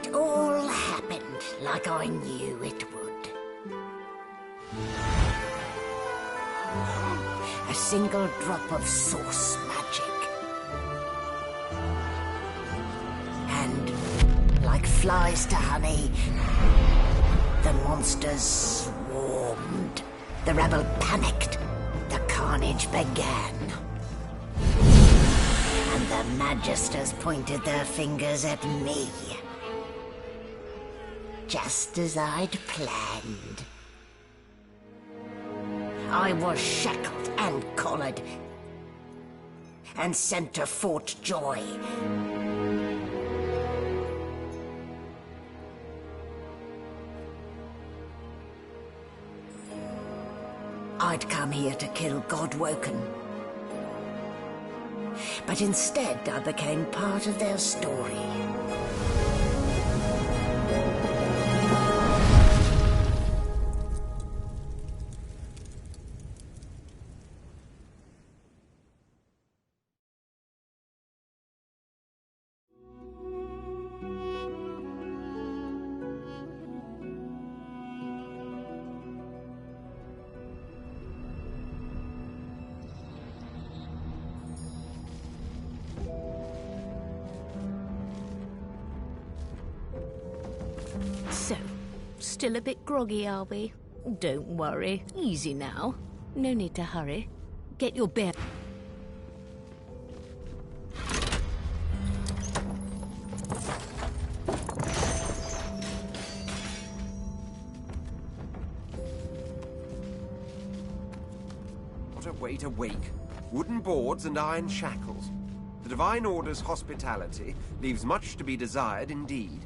It all happened like I knew it would. A single drop of source magic. And, like flies to honey, the monsters swarmed. The rebel panicked. The carnage began. And the Magisters pointed their fingers at me. Just as I'd planned. I was shackled and collared. And sent to Fort Joy. I'd come here to kill Godwoken. But instead, I became part of their story. So, still a bit groggy, are we? Don't worry. Easy now. No need to hurry. Get your bear... What a way to wake. Wooden boards and iron shackles. The Divine Order's hospitality leaves much to be desired indeed.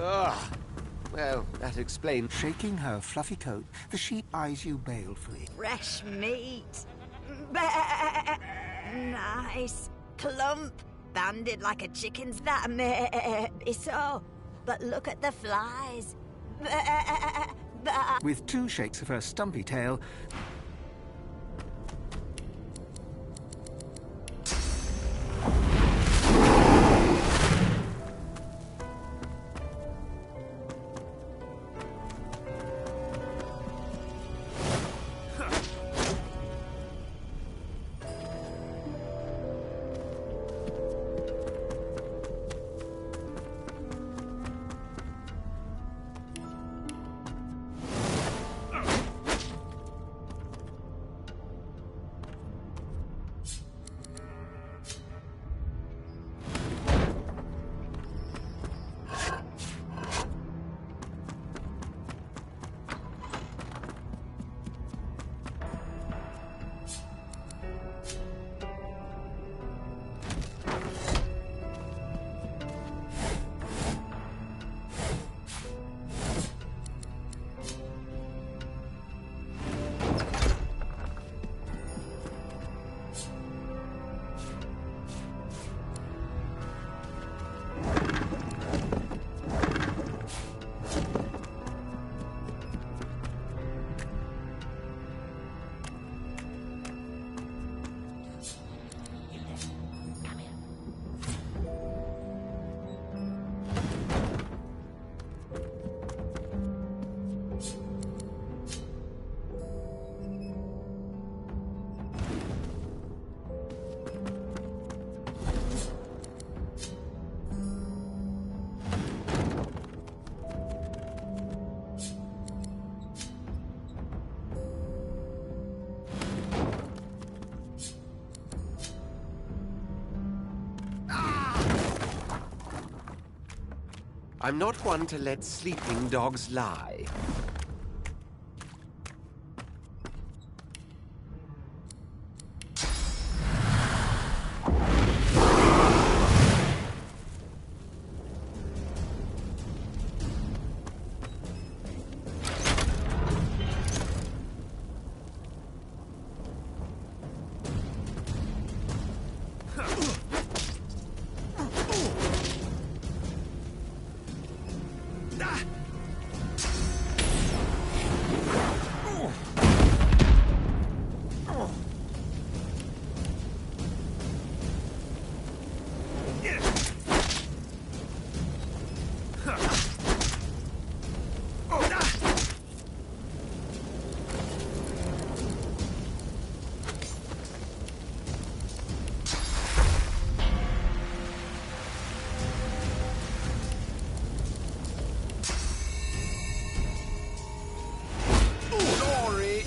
Ah, well, that explains... Shaking her fluffy coat, the sheep eyes you balefully. Fresh meat. Bah. Nice. Plump. banded like a chicken's that is so. But look at the flies. With 2 shakes of her stumpy tail, I'm not one to let sleeping dogs lie.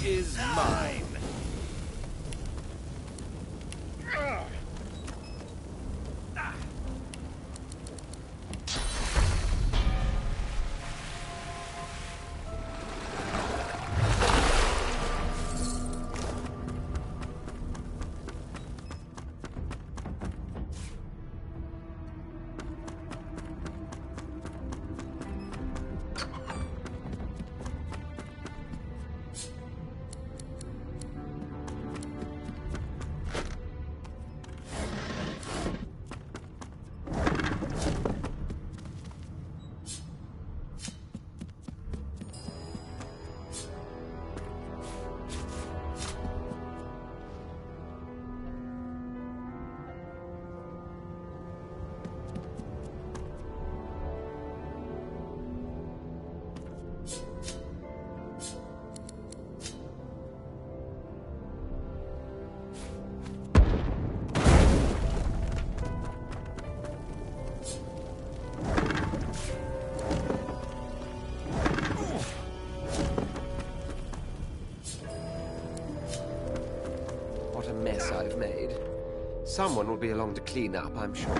Is mine. What a mess I've made. Someone will be along to clean up, I'm sure.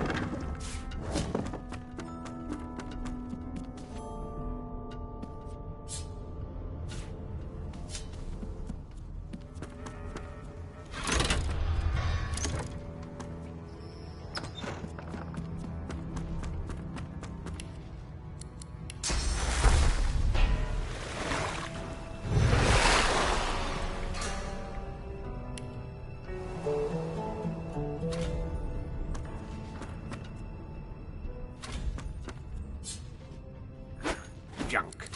junk.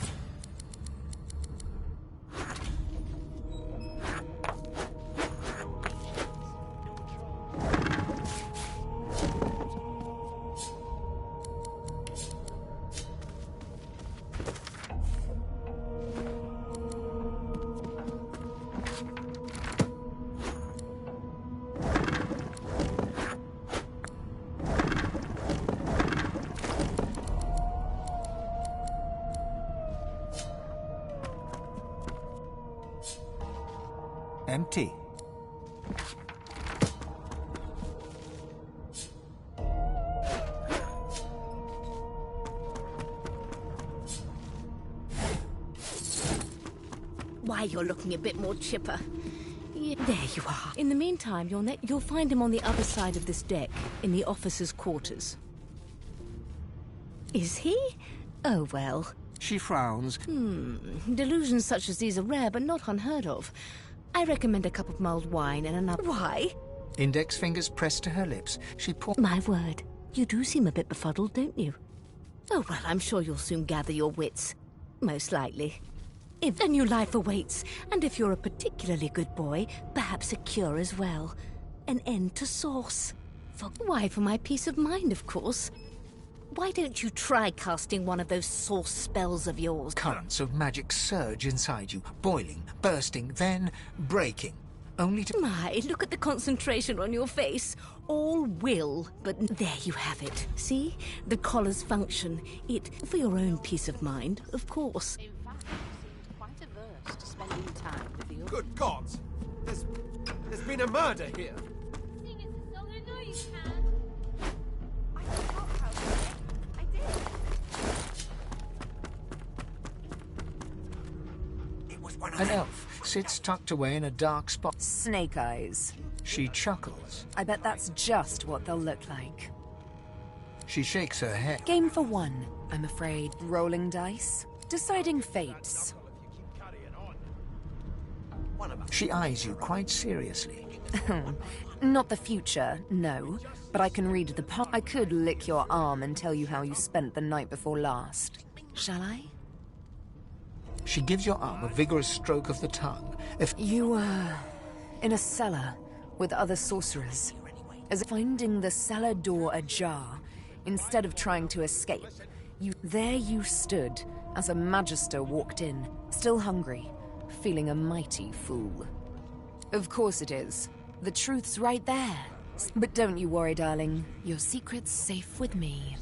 Empty. Why, you're looking a bit more chipper. Yeah, there you are. In the meantime, you'll find him on the other side of this deck, in the officers' quarters. Is he? Oh, well. She frowns. Delusions such as these are rare, but not unheard of. I recommend a cup of mulled wine and another... Why? Index fingers pressed to her lips. She My word. You do seem a bit befuddled, don't you? Oh, well, I'm sure you'll soon gather your wits. Most likely. If a new life awaits, and if you're a particularly good boy, perhaps a cure as well. An end to sauce. Why, for my peace of mind, of course. Why don't you try casting one of those sauce spells of yours? Currents of magic surge inside you, boiling, bursting, then breaking. Only to... My, look at the concentration on your face. All will, but there you have it. See? The collar's function. It, for your own peace of mind, of course. In fact, he seemed quite averse to spending time with you. Good gods! There's been a murder here! Sing us a song, I know you can. I forgot how to sing. I did. It was one of An them. elf sits tucked away in a dark spot. Snake eyes. She chuckles. I bet that's just what they'll look like. She shakes her head. Game for one, I'm afraid. Rolling dice. Deciding fates. She eyes you quite seriously. Not the future, no. But I can read the past. I could lick your arm and tell you how you spent the night before last. Shall I? She gives your arm a vigorous stroke of the tongue. If You were in a cellar with other sorcerers. As finding the cellar door ajar, instead of trying to escape, there you stood as a magister walked in, still hungry, feeling a mighty fool. Of course it is. The truth's right there. But don't you worry, darling. Your secret's safe with me.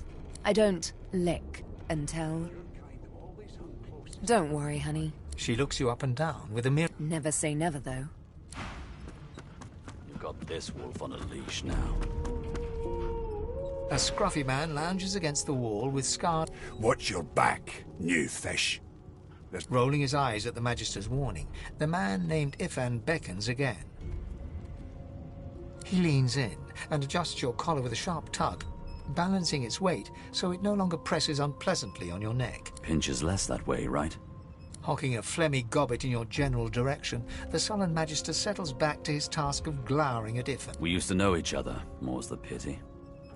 I don't lick and tell. Don't worry, honey. she looks you up and down with a mirror. Never say never, though. You've got this wolf on a leash now. A scruffy man lounges against the wall with scarred... Watch your back, new fish. Rolling his eyes at the Magister's warning, the man named Ifan beckons again. He leans in and adjusts your collar with a sharp tug, balancing its weight so it no longer presses unpleasantly on your neck. Pinches less that way, right? Hocking a phlegmy gobbet in your general direction, the sullen Magister settles back to his task of glowering at Ifan. We used to know each other, more's the pity.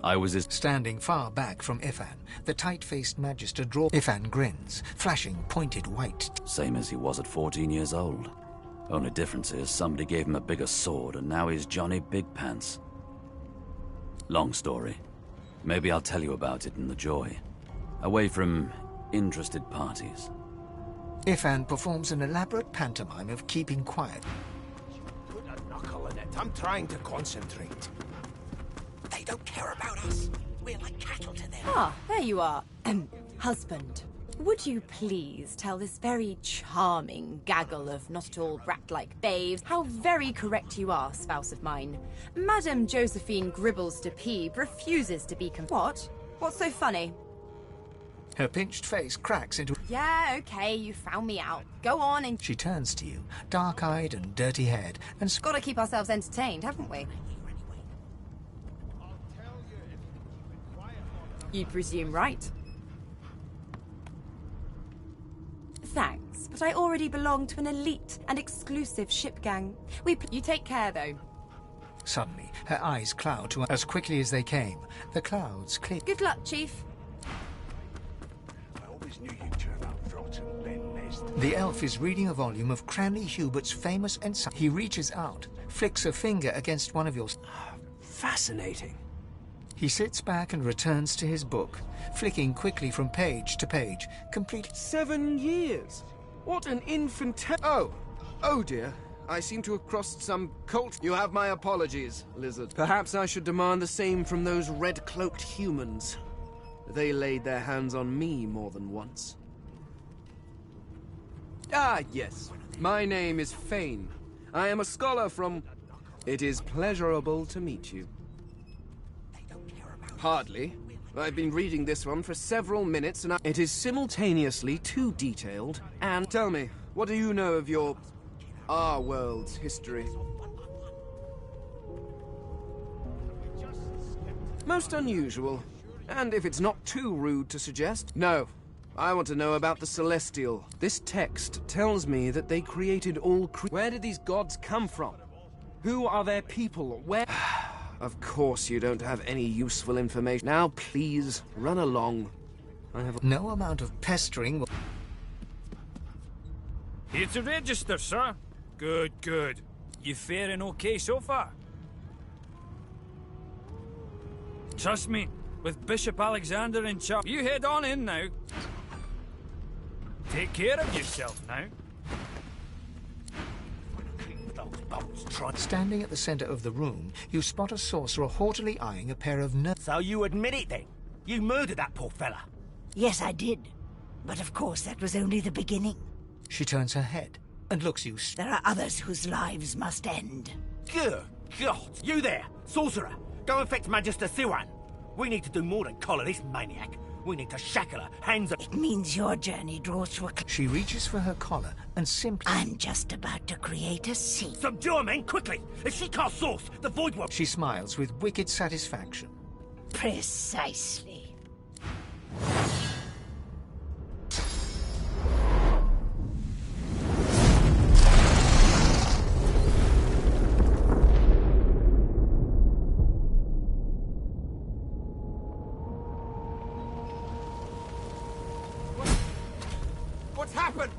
I was his... Standing far back from Ifan, the tight-faced Magister draws... Ifan grins, flashing pointed white... Same as he was at 14 years old. Only difference is somebody gave him a bigger sword and now he's Johnny Big Pants. Long story. Maybe I'll tell you about it in the joy. Away from interested parties. Ifan performs an elaborate pantomime of keeping quiet. Put a knuckle in it. I'm trying to concentrate. They don't care about us. We're like cattle to them. Ah, there you are. Husband. Would you please tell this very charming gaggle of not-at-all brat-like babes how very correct you are, spouse of mine? Madame Josephine Gribbles de Peeb refuses to be What? What's so funny? Her pinched face cracks into... Yeah, okay, you found me out. Go on and... She turns to you, dark-eyed and dirty-haired, and... Gotta keep ourselves entertained, haven't we? You presume right. Thanks, but I already belong to an elite and exclusive ship gang. You take care, though. Suddenly, her eyes cloud to... As quickly as they came, the clouds clear... Good luck, Chief. I always knew you'd turn out The elf is reading a volume of Cranley Hubert's famous He reaches out, flicks a finger against one of your... Fascinating. He sits back and returns to his book, flicking quickly from page to page, complete... 7 years? What an Oh dear. I seem to have crossed some cult. You have my apologies, Lizard. Perhaps I should demand the same from those red-cloaked humans. They laid their hands on me more than once. Ah, yes. My name is Fane. I am a scholar from... It is pleasurable to meet you. Hardly. I've been reading this one for several minutes and it is simultaneously too detailed. And tell me, what do you know of our world's history? Most unusual. And if it's not too rude to suggest... No. I want to know about the Celestial. This text tells me that they created all Where did these gods come from? Who are their people? Where... Of course you don't have any useful information. Now please, run along. I have... No amount of pestering will... Here to register, sir. Good, good. You faring okay so far? Trust me, with Bishop Alexander in charge, you head on in now. Take care of yourself now. Standing at the center of the room, you spot a sorcerer haughtily eyeing a pair of So you admit it then? You murdered that poor fella? Yes, I did. But of course, that was only the beginning. She turns her head and looks you... There are others whose lives must end. Good God! You there, sorcerer! Go and fetch Magister Siwan. We need to do more than collar this maniac. We need to shackle her, hands up. It means your journey draws to a... She reaches for her collar and simply... I'm just about to create a scene. Subdue her, men, quickly! If she casts source, the void will... She smiles with wicked satisfaction. Precisely. What's happened?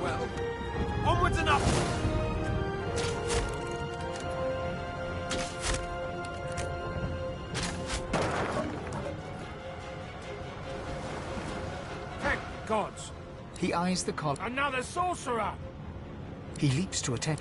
Well, onwards and up! Thank gods! He eyes the collar. Another sorcerer! He leaps to attack.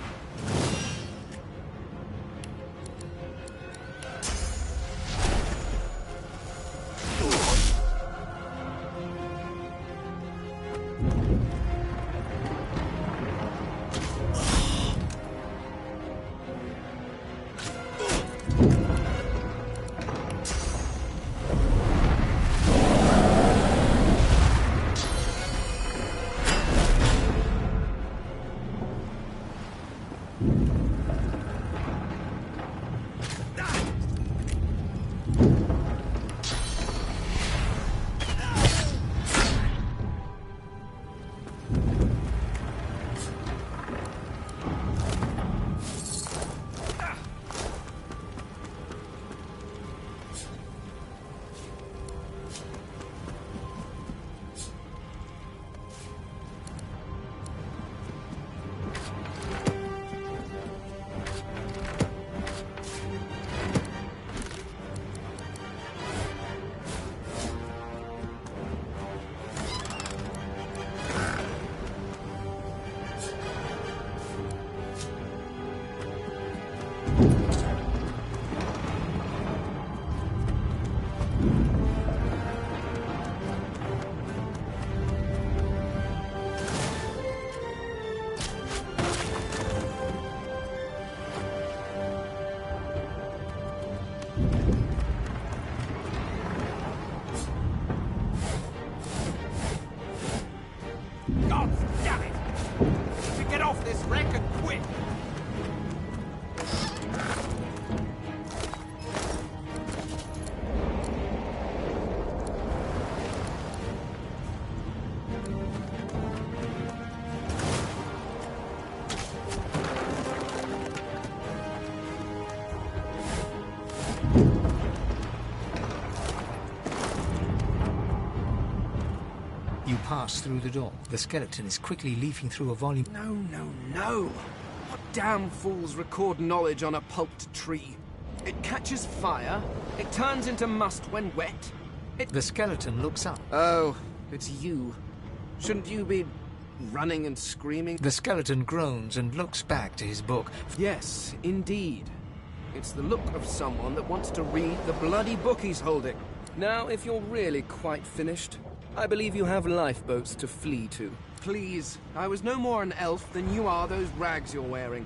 God damn it! To get off this wreck and quit! You pass through the door. The skeleton is quickly leafing through a volume. No, no, no! What damn fools record knowledge on a pulped tree? It catches fire, it turns into must when wet. The skeleton looks up. Oh, it's you. Shouldn't you be running and screaming? The skeleton groans and looks back to his book. Yes, indeed. It's the look of someone that wants to read the bloody book he's holding. Now, if you're really quite finished, I believe you have lifeboats to flee to. Please, I was no more an elf than you are those rags you're wearing.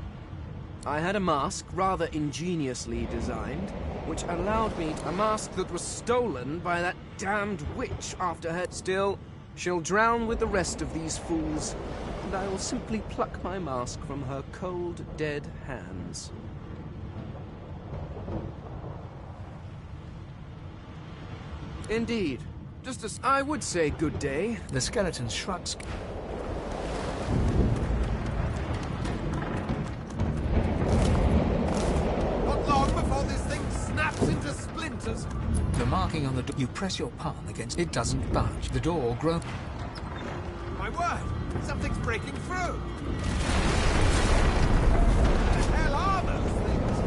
I had a mask, rather ingeniously designed, which allowed me a mask that was stolen by that damned witch after her. Still, she'll drown with the rest of these fools, and I will simply pluck my mask from her cold, dead hands. Indeed. Just as I would say good day. The skeleton shrugs. Not long before this thing snaps into splinters. The marking on the door. You press your palm against it. Doesn't budge. The door grows. My word! Something's breaking through! What the hell are those things?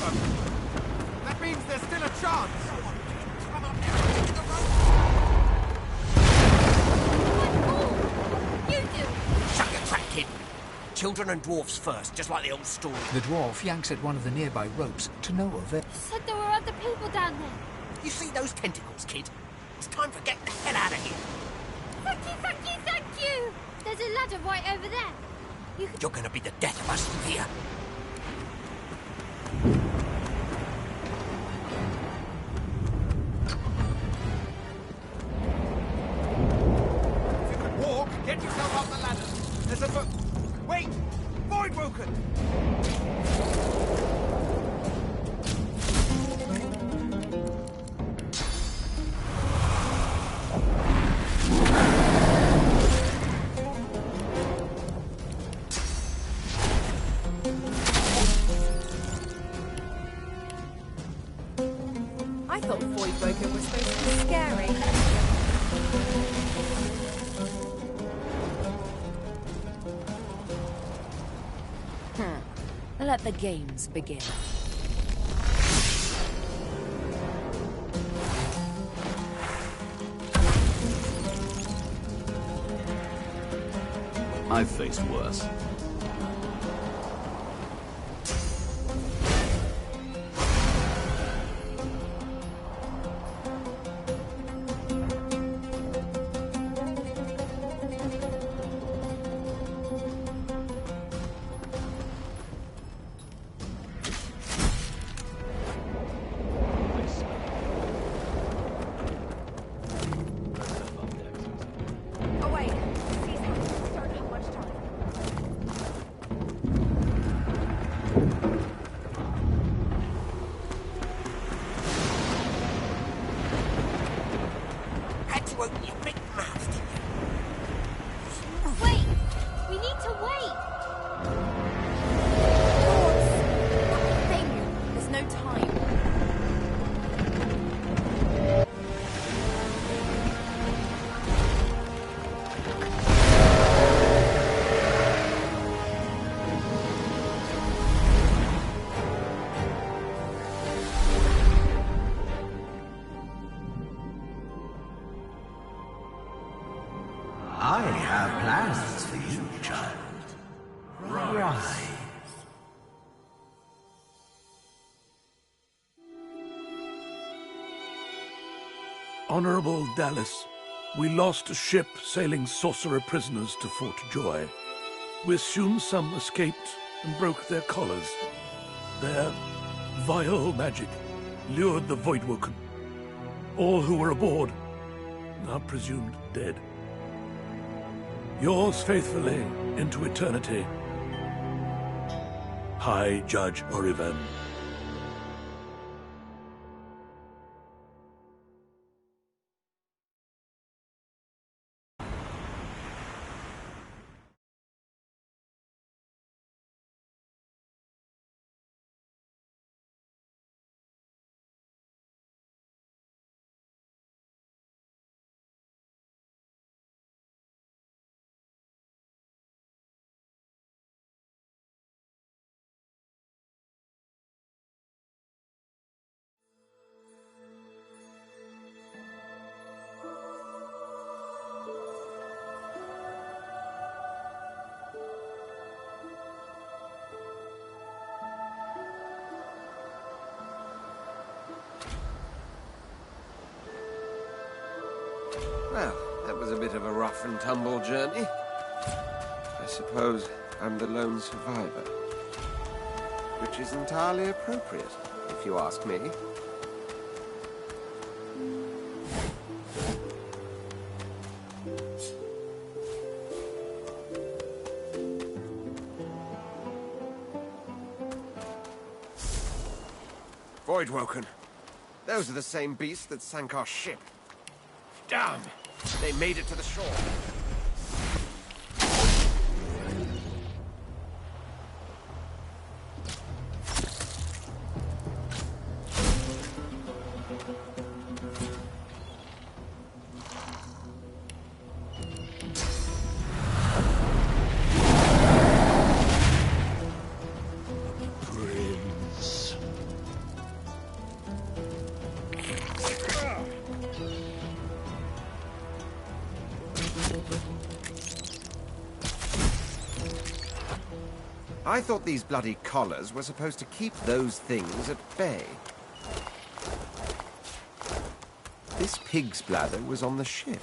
over. That means there's still a chance. Come on, You do. Shut your trap, kid. Children and dwarfs first, just like the old story. The dwarf yanks at one of the nearby ropes to no avail. Said there were other people down there. You see those tentacles, kid? It's time for getting the hell out of here. Thank you, thank you, thank you! There's a ladder right over there. You're gonna be the death of us from here. If you can walk, get yourself up the ladder. There's a Wait! Void Woken! I thought Void Woken was supposed to be scary. Let the games begin. I've faced worse. Oh wait, Caesar, don't have much time. Had to open your big mouth, didn't you? Wait! We need to wait! Lords, that thing. There's no time. I have plans for you, child. Rise. Honorable Dallas, we lost a ship sailing sorcerer prisoners to Fort Joy. We assume some escaped and broke their collars. Their vile magic lured the Voidwoken. All who were aboard are presumed dead. Yours faithfully into eternity, High Judge Orivan. Well, that was a bit of a rough and tumble journey. I suppose I'm the lone survivor. Which is entirely appropriate, if you ask me. Voidwoken. Those are the same beasts that sank our ship. Damn! They made it to the shore. Prince. I thought these bloody collars were supposed to keep those things at bay. This pig's bladder was on the ship.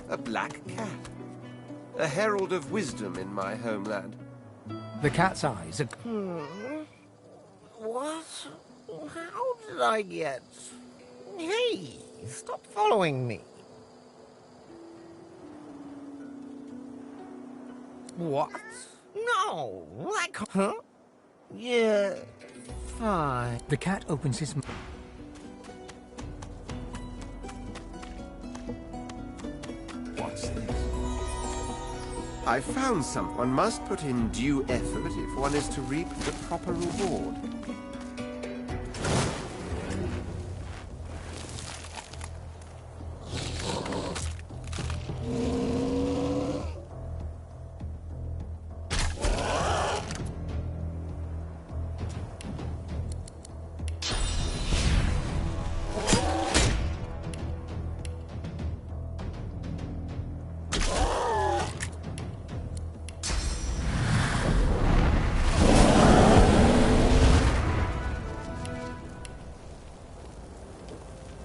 A black cat. A herald of wisdom in my homeland. The cat's eyes are... What? How did I get... Hey, stop following me. What? No, that can't... Huh? Yeah, fine. The cat opens his mouth. What's this? I found some. One must put in due effort if one is to reap the proper reward.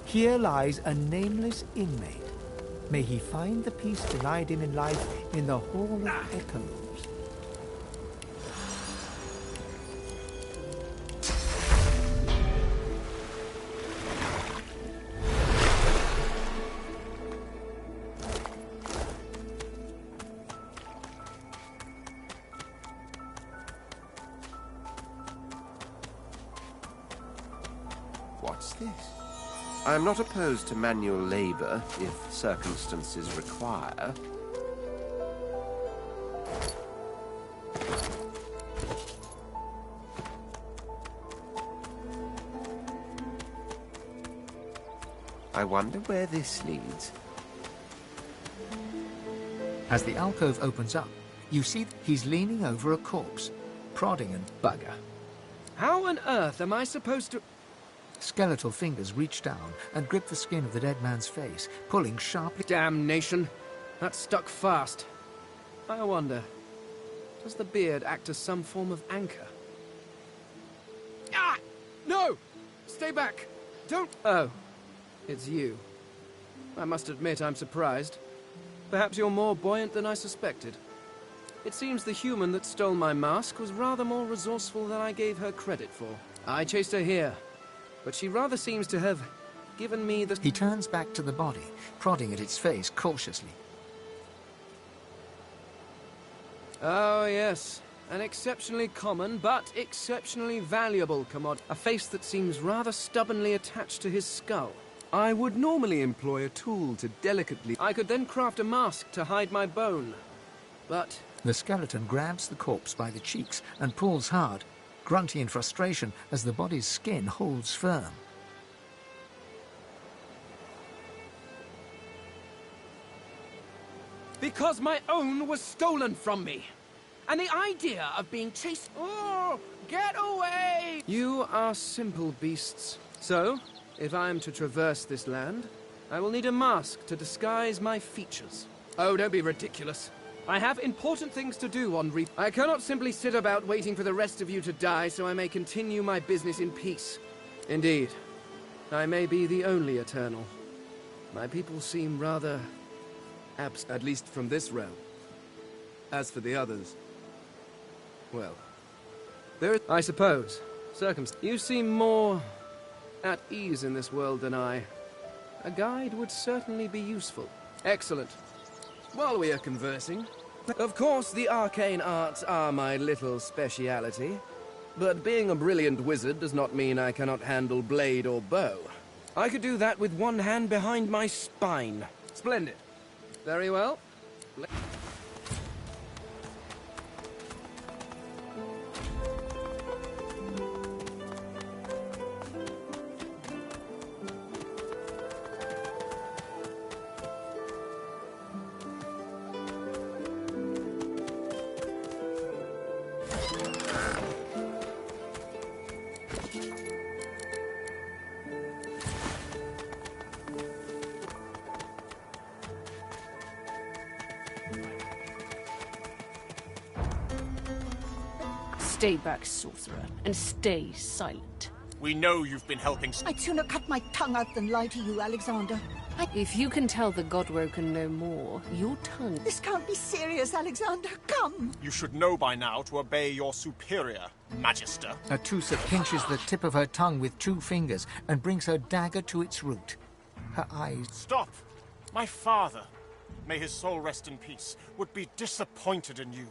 Here lies a nameless inmate. May he find the peace denied him in life in the Hall of Echoes. What's this? I am not opposed to manual labor if circumstances require. I wonder where this leads. As the alcove opens up, you see he's leaning over a corpse, prodding and bugger. How on earth am I supposed to... Skeletal fingers reach down and grip the skin of the dead man's face, pulling sharply. Damnation! That's stuck fast. I wonder, does the beard act as some form of anchor? Ah! No! Stay back! Don't... Oh, it's you. I must admit I'm surprised. Perhaps you're more buoyant than I suspected. It seems the human that stole my mask was rather more resourceful than I gave her credit for. I chased her here, but she rather seems to have given me the... He turns back to the body, prodding at its face cautiously. Oh, yes. An exceptionally common, but exceptionally valuable commodity. A face that seems rather stubbornly attached to his skull. I would normally employ a tool to delicately... I could then craft a mask to hide my bone. But... The skeleton grabs the corpse by the cheeks and pulls hard, grunting in frustration as the body's skin holds firm. Because my own was stolen from me. And the idea of being chased... Oh, get away! You are simple beasts. So, if I am to traverse this land, I will need a mask to disguise my features. Oh, don't be ridiculous. I have important things to do on I cannot simply sit about waiting for the rest of you to die so I may continue my business in peace. Indeed, I may be the only Eternal. My people seem rather at least from this realm. As for the others, well, I suppose, you seem more at ease in this world than I. A guide would certainly be useful. Excellent. While we are conversing, of course the arcane arts are my little speciality, but being a brilliant wizard does not mean I cannot handle blade or bow. I could do that with one hand behind my spine. Splendid. Very well. Stay back, sorcerer, and stay silent. We know you've been helping. I'd sooner cut my tongue out than lie to you, Alexander. If you can tell the Godwoken no more, your tongue... This can't be serious, Alexander. Come! You should know by now to obey your superior, Magister. Atusa pinches the tip of her tongue with 2 fingers and brings her dagger to its root. Her eyes... Stop! My father, may his soul rest in peace, would be disappointed in you.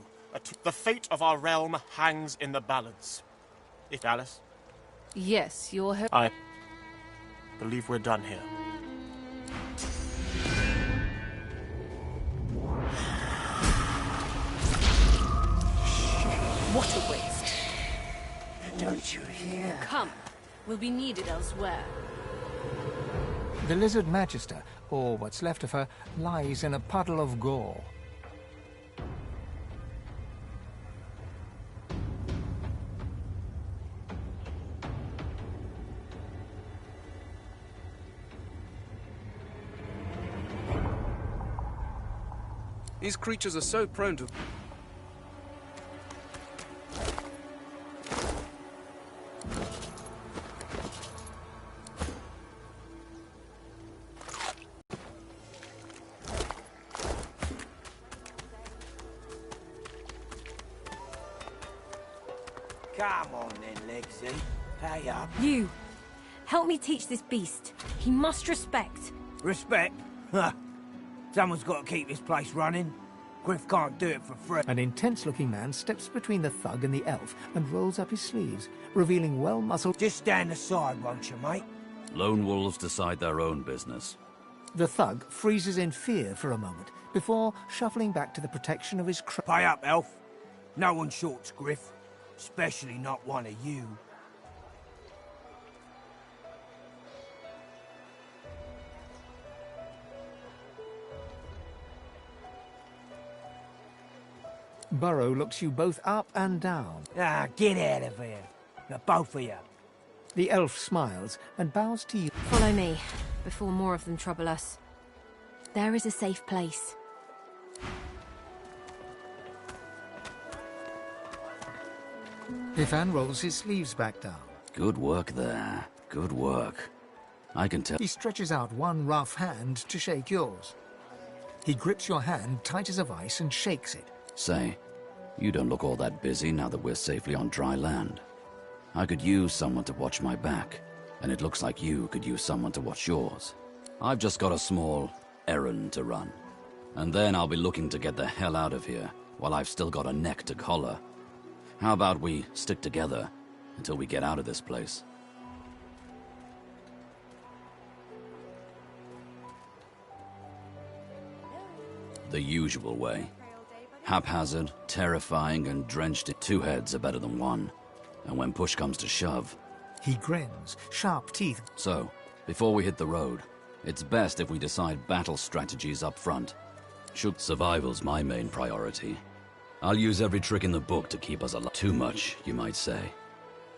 The fate of our realm hangs in the balance. If Alice? Yes, you're her... I believe we're done here. What a waste. Don't you hear? Come. We'll be needed elsewhere. The lizard magister, or what's left of her, lies in a puddle of gore. These creatures are so prone to... Come on then, Lexi. Pay up. You! Help me teach this beast. He must respect. Respect? Huh. Someone's got to keep this place running. Griff can't do it for free. An intense-looking man steps between the thug and the elf and rolls up his sleeves, revealing well-muscled... Just stand aside, won't you, mate? Lone wolves decide their own business. The thug freezes in fear for a moment, before shuffling back to the protection of his Pay up, elf. No one shorts Griff. Especially not one of you. Burrow looks you both up and down. Ah, get out of here. The both of you. The elf smiles and bows to you. Follow me, before more of them trouble us. There is a safe place. Ifan rolls his sleeves back down. Good work there. Good work. I can tell... He stretches out one rough hand to shake yours. He grips your hand tight as a vice and shakes it. Say, you don't look all that busy now that we're safely on dry land. I could use someone to watch my back, and it looks like you could use someone to watch yours. I've just got a small errand to run. And then I'll be looking to get the hell out of here, while I've still got a neck to collar. How about we stick together until we get out of this place? The usual way. Haphazard, terrifying, and drenched in 2 heads are better than 1. And when push comes to shove... He grins, sharp teeth. So, before we hit the road, it's best if we decide battle strategies up front. Survival's my main priority. I'll use every trick in the book to keep us alive. Too much, you might say.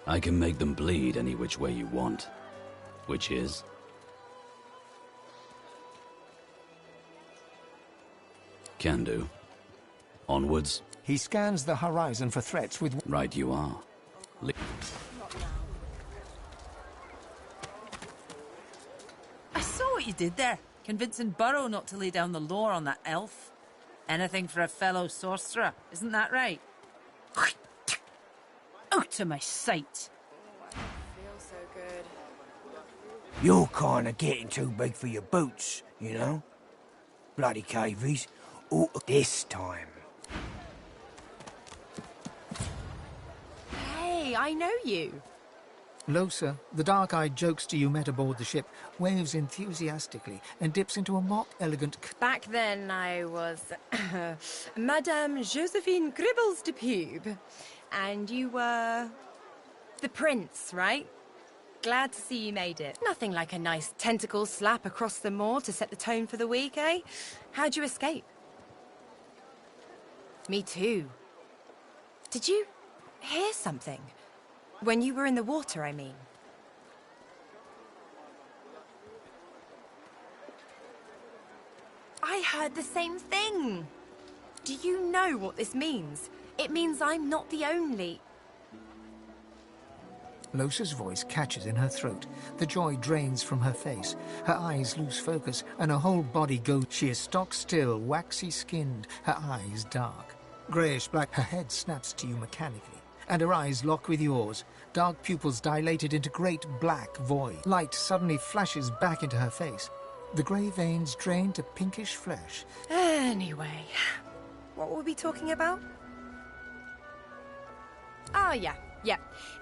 I can make them bleed any which way you want. Which is... Can do. Onwards. He scans the horizon for threats with... Right you are. I saw what you did there, convincing Burrow not to lay down the law on that elf. Anything for a fellow sorcerer, isn't that right? Out of my sight. Feels so good. You're kinda getting too big for your boots, you know? Bloody cavies. All this time. Hey, I know you. Losa, the dark-eyed jokester you met aboard the ship, waves enthusiastically and dips into a mock elegant... Back then, I was Madame Josephine Gribbles de Pube. And you were... the prince, right? Glad to see you made it. Nothing like a nice tentacle slap across the moor to set the tone for the week, eh? How'd you escape? Me too. Did you hear something? When you were in the water, I mean. I heard the same thing. Do you know what this means? It means I'm not the only... Losa's voice catches in her throat. The joy drains from her face. Her eyes lose focus, and her whole body goes... She is stock-still, waxy-skinned, her eyes dark. Greyish-black, her head snaps to you mechanically, and her eyes lock with yours. Dark pupils dilated into great black void. Light suddenly flashes back into her face. The grey veins drain to pinkish flesh. Anyway, what were we talking about? Oh, yeah.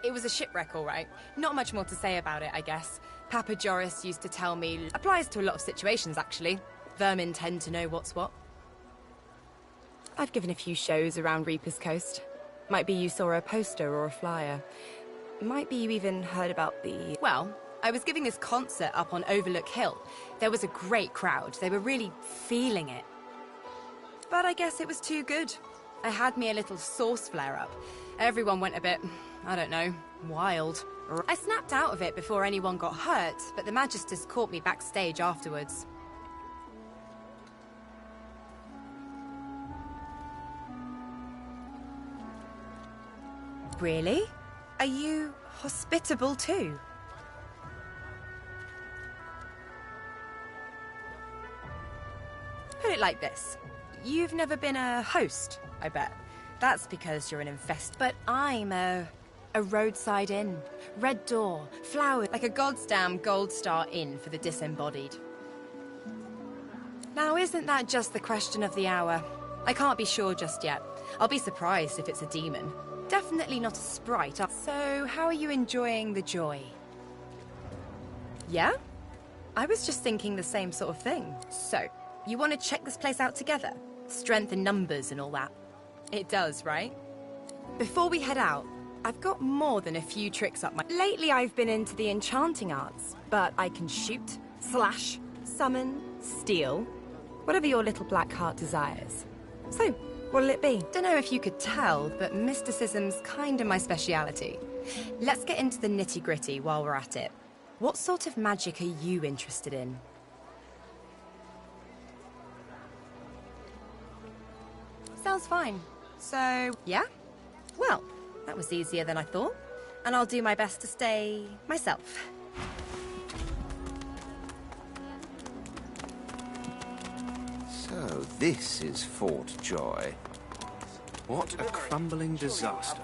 It was a shipwreck, all right. Not much more to say about it, I guess. Papa Joris used to tell me... Applies to a lot of situations, actually. Vermin tend to know what's what. I've given a few shows around Reaper's Coast. Might be you saw a poster or a flyer. Might be you even heard about the... Well, I was giving this concert up on Overlook Hill. There was a great crowd. They were really feeling it. But I guess it was too good. I had me a little sauce flare-up. Everyone went a bit, I don't know, wild. I snapped out of it before anyone got hurt, but the Magisters caught me backstage afterwards. Really? Are you hospitable too? Put it like this. You've never been a host, I bet. That's because you're an infest. But I'm a roadside inn. Red door, flowers, like a goddamn gold star inn for the disembodied. Now, isn't that just the question of the hour? I can't be sure just yet. I'll be surprised if it's a demon. Definitely not a sprite. So, how are you enjoying the joy? Yeah? I was just thinking the same sort of thing. So, you want to check this place out together? Strength in numbers and all that. It does, right? Before we head out, I've got more than a few tricks up my... Lately, I've been into the enchanting arts, but I can shoot, slash, summon, steal, whatever your little black heart desires. So, what'll it be? Don't know if you could tell, but mysticism's kinda my speciality. Let's get into the nitty-gritty while we're at it. What sort of magic are you interested in? Sounds fine. So, yeah? Well, that was easier than I thought. And I'll do my best to stay myself. So, this is Fort Joy. What a crumbling disaster.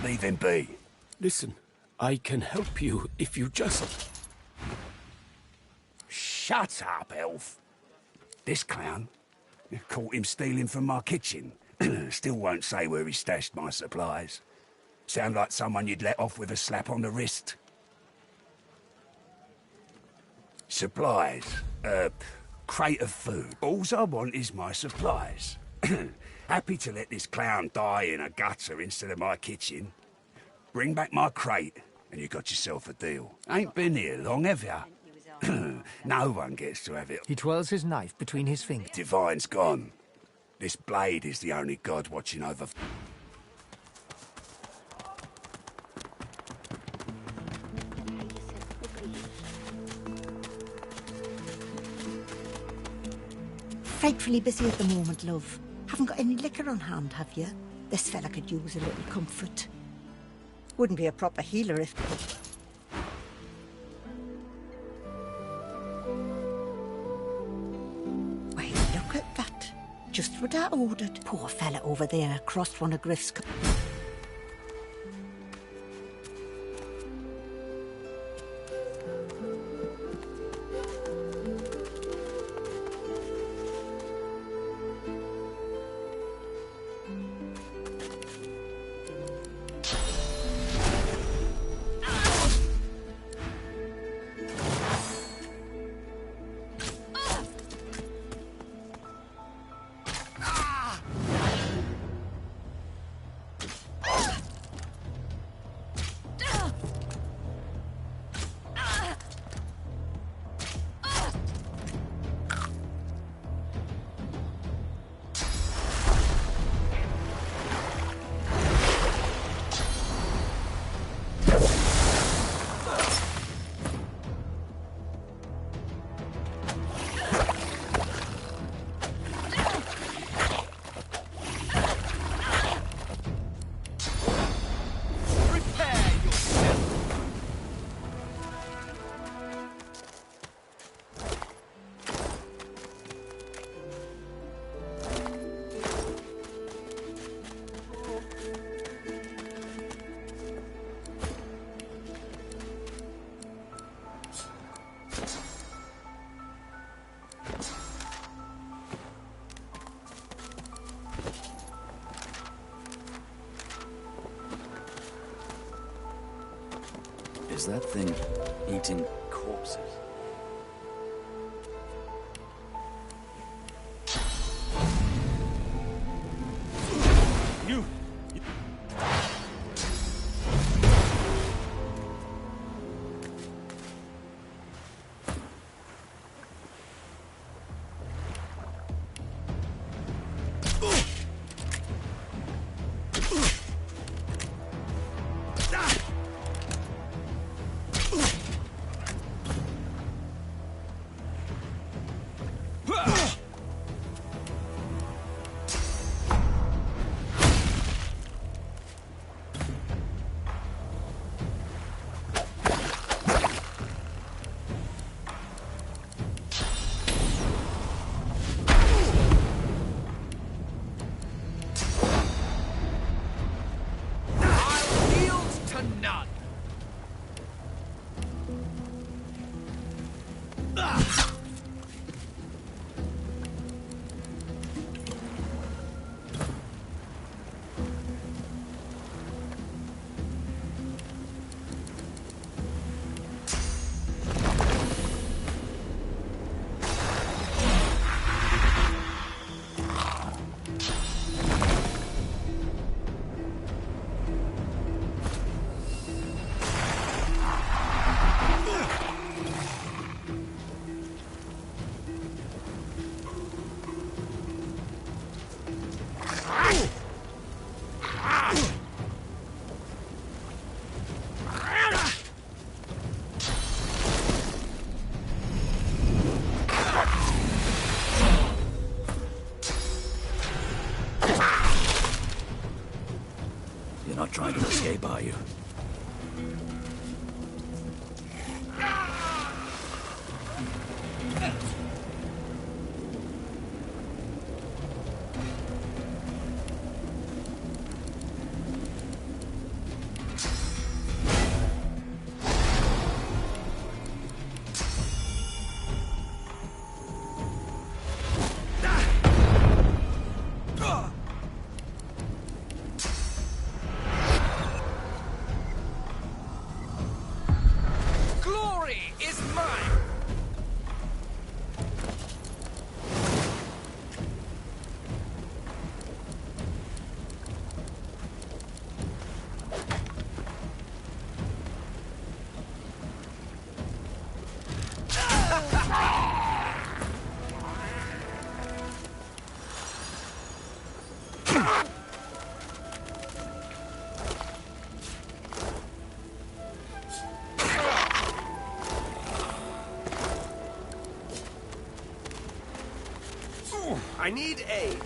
Leave him be. Listen, I can help you if you just... Shut up, elf. This clown caught him stealing from my kitchen. Still won't say where he stashed my supplies. Sound like someone you'd let off with a slap on the wrist. Supplies. Crate of food. All I want is my supplies. Happy to let this clown die in a gutter instead of my kitchen. Bring back my crate, and you got yourself a deal. Ain't been here long, have ya? No one gets to have it. He twirls his knife between his fingers. Divine's gone. This blade is the only god watching over... Frightfully busy at the moment, love. Haven't got any liquor on hand, have you? This fella could use a little comfort. Wouldn't be a proper healer if... Why, look at that. Just what I ordered. Poor fella over there crossed one of Griff's... Is that thing eating corpses? You... Not trying to escape, are you? I need aid.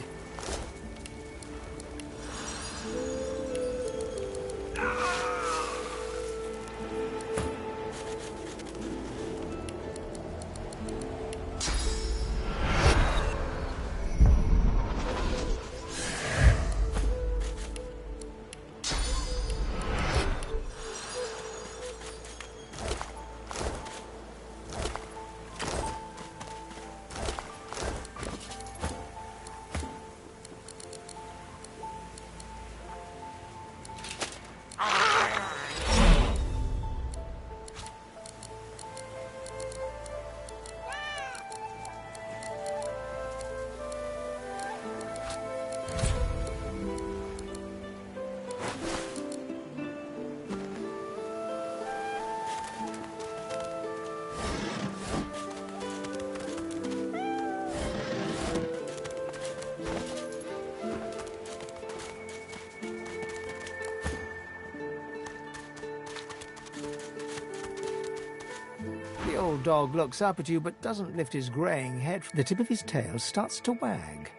The old dog looks up at you but doesn't lift his greying head. The tip of his tail starts to wag.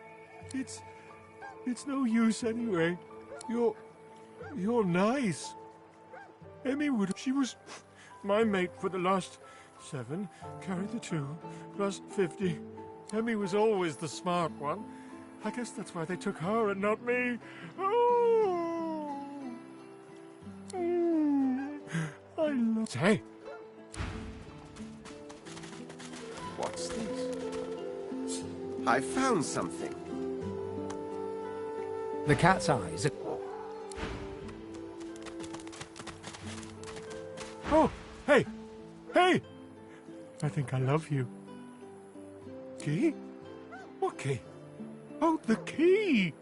It's no use anyway. You're nice. Emmy she was my mate for the last 7, carried the 2, plus 50. Emmy was always the smart one. I guess that's why they took her and not me. Oh! I love... Hey! What's this? I found something. The cat's eyes are... Oh, hey! Hey! I think I love you. Key? What key? Oh, the key!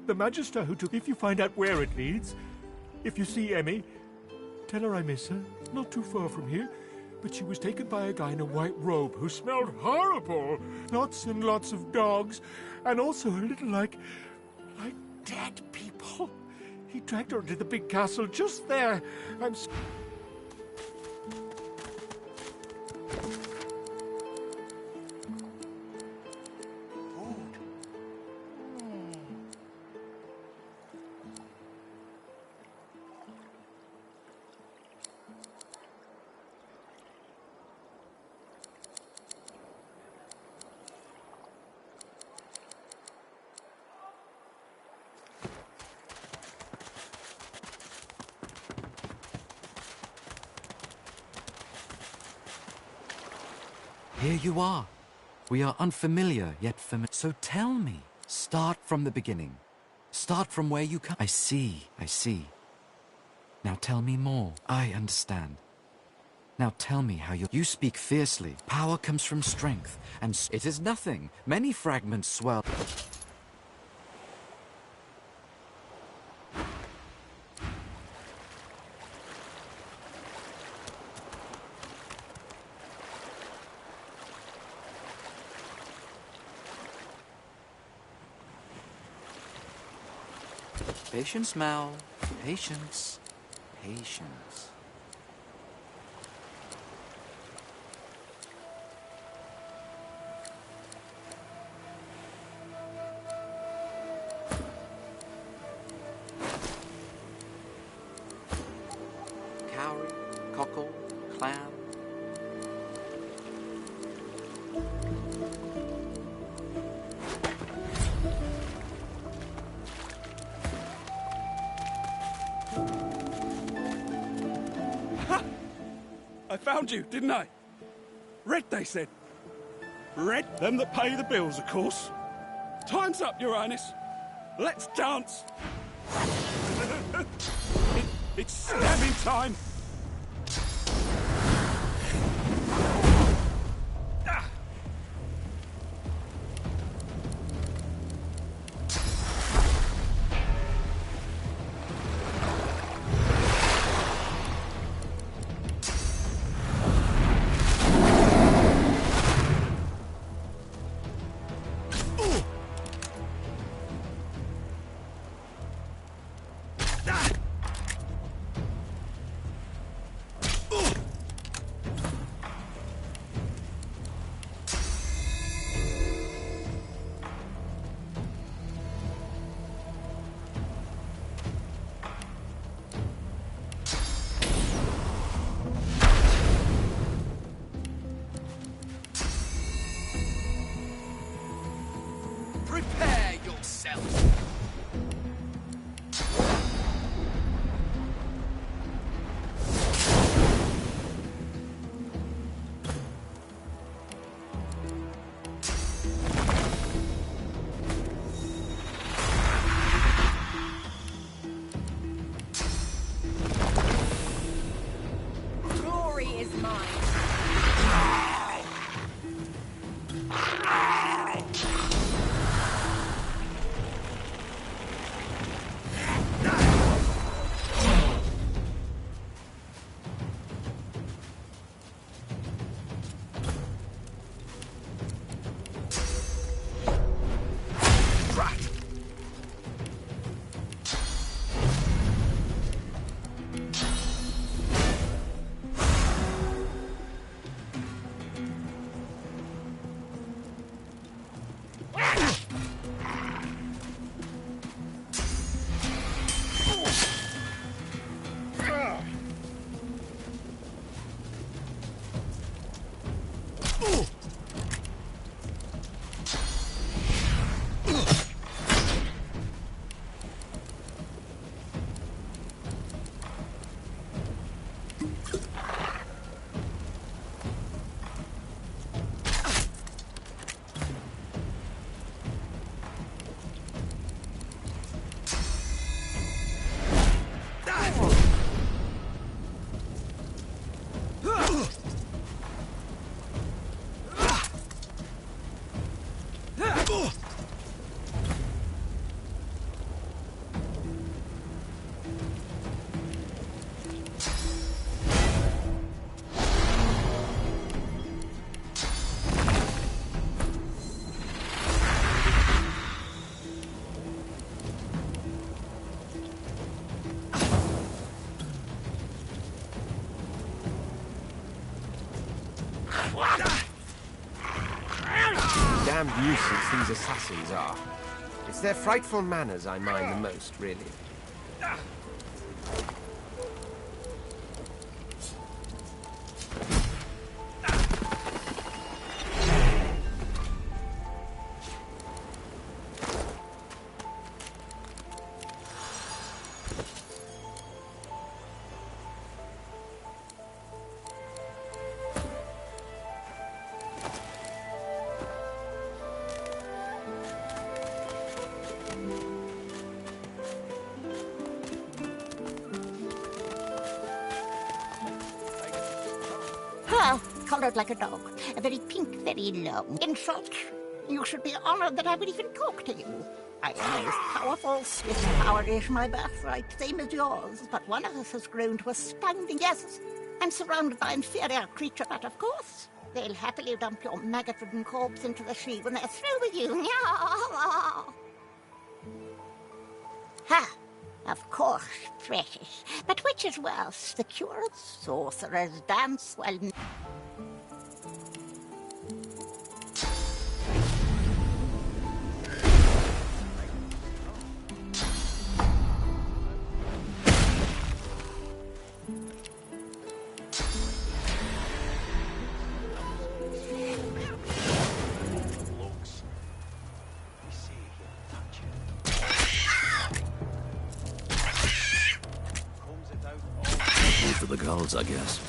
The Magister who took... If you find out where it leads, if you see Emmy, tell her I miss her. Not too far from here. But she was taken by a guy in a white robe who smelled horrible. Lots and lots of dogs. And also a little like dead people. He dragged her into the big castle just there. I'm... Here you are. We are unfamiliar, yet familiar. So tell me. Start from the beginning. Start from where you come. I see. Now tell me more. I understand. Now tell me how you speak fiercely. Power comes from strength, and it is nothing. Many fragments swell. Patience, Mal. Patience. Patience. Cowrie, cockle, clam. I found you, didn't I? Red, they said. Red, them that pay the bills, of course. Time's up, Your Highness. Let's dance. It's stabbing time. damned nuisance these assassins are. It's their frightful manners I mind the most, really. Ah, coloured like a dog. Very pink, very long. In short, you should be honoured that I would even talk to you. I am as powerful. This power is my birthright, same as yours. But one of us has grown to astounding. Yes, I'm surrounded by inferior creature, but of course, they'll happily dump your maggot-ridden corpse into the sea when they're through with you. Ha! Of course, precious. But which is worse, the cured sorcerer's dance? Well... For the gulls, I guess.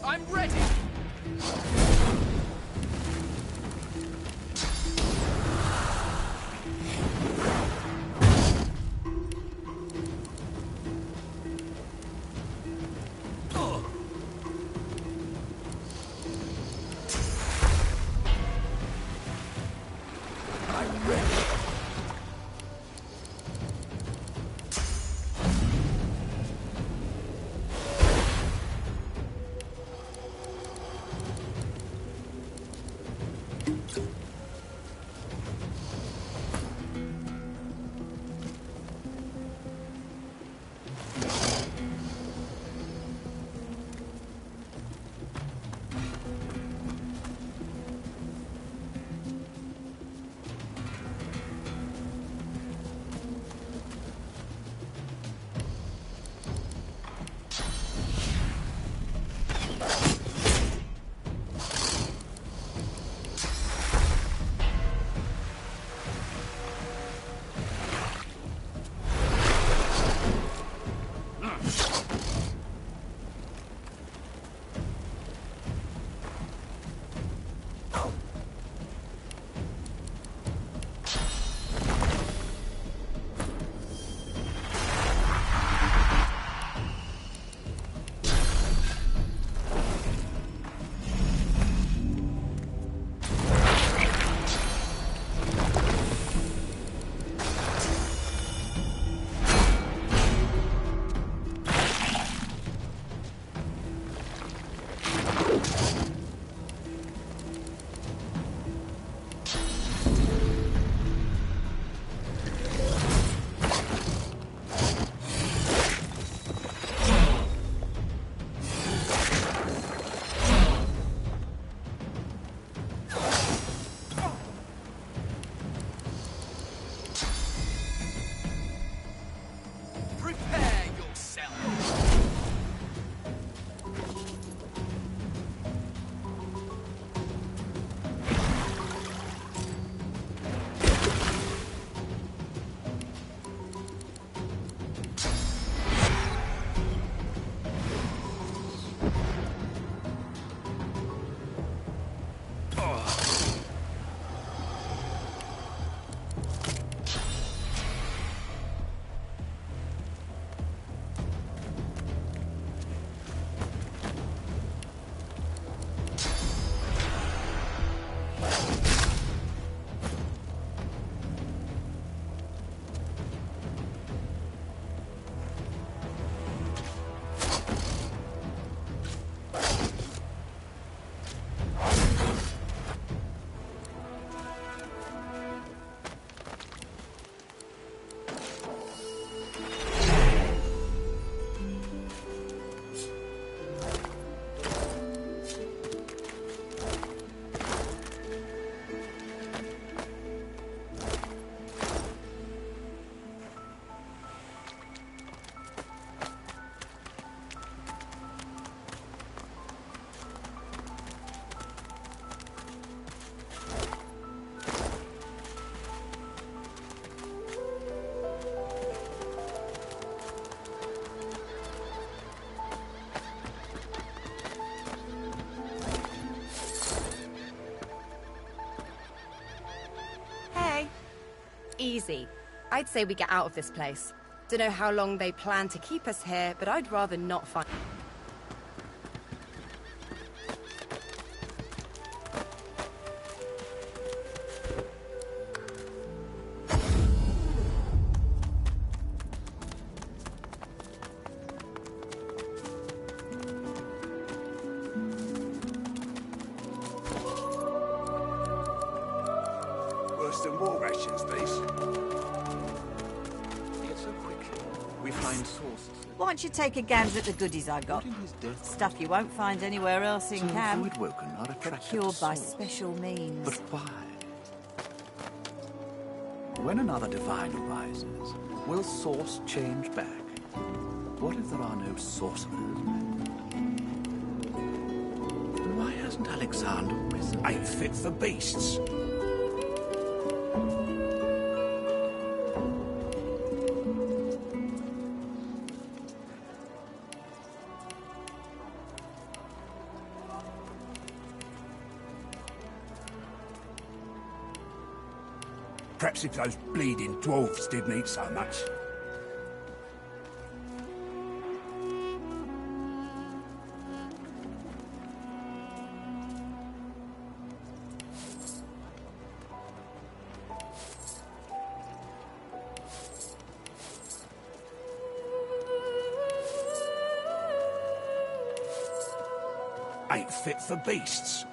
I'm ready! easy. I'd say we get out of this place. Don't know how long they plan to keep us here, but I'd rather not find... Worse than war rations, these. Yet so quickly, we find sources. Why don't you take a gander at the goodies I got? Stuff you won't find anywhere else in camp. Woken are attracted Procured to by souls. special means. But why? When another divine arises, will source change back? What if there are no sorcerers? Why hasn't Alexander risen? Ain't fit for beasts. Perhaps if those bleeding dwarves didn't eat so much. Ain't fit for beasts.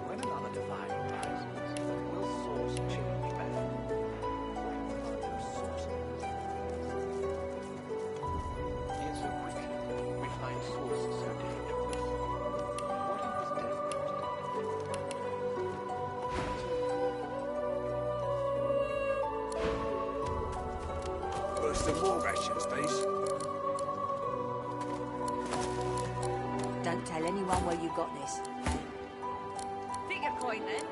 When another divine arises, will source change back? No sorcerers. Yet so quickly, we find sources so dangerous. What if this desperate? Worse than war rations, these. Don't tell anyone where you got this. Pick a coin then.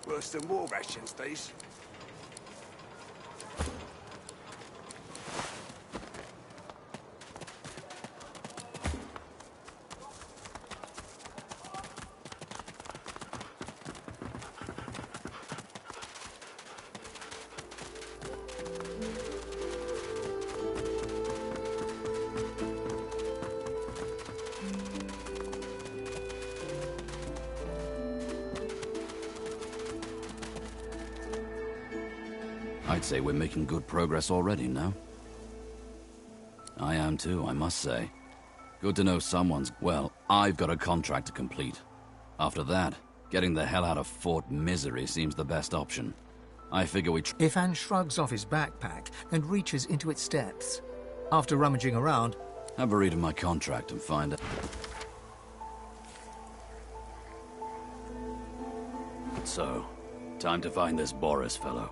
Worse than war rations, these. I'd say we're making good progress already, no? I am too, I must say. Good to know someone's... Well, I've got a contract to complete. After that, getting the hell out of Fort Misery seems the best option. I figure we... Ifan shrugs off his backpack and reaches into its depths. After rummaging around... Have a read of my contract and find out... So, time to find this Boris fellow.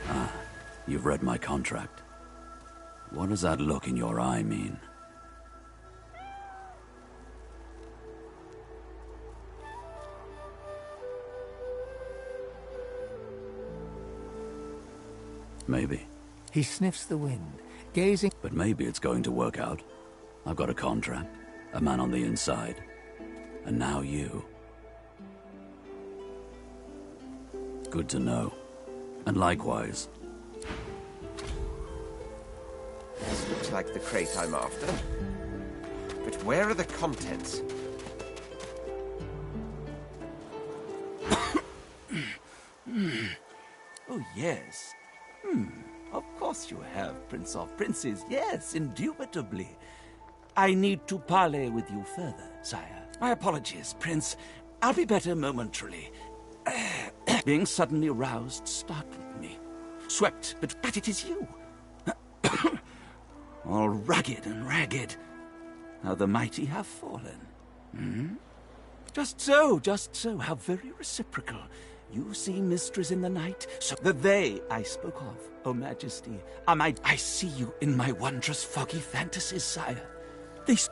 Ah, you've read my contract. What does that look in your eye mean? Maybe. He sniffs the wind, gazing... But maybe it's going to work out. I've got a contract, a man on the inside, and now you. Good to know. And likewise. This looks like the crate I'm after. But where are the contents? Oh, yes. Of course you have, Prince of Princes. Yes, indubitably. I need to parley with you further, sire. My apologies, Prince. I'll be better momentarily. Being suddenly roused startled me. Swept, but it is you. all rugged and ragged. How the mighty have fallen. Hmm? Just so, how very reciprocal. You see mysteries in the night, so the they I spoke of, O Majesty, are my... I see you in my wondrous foggy fantasies, sire.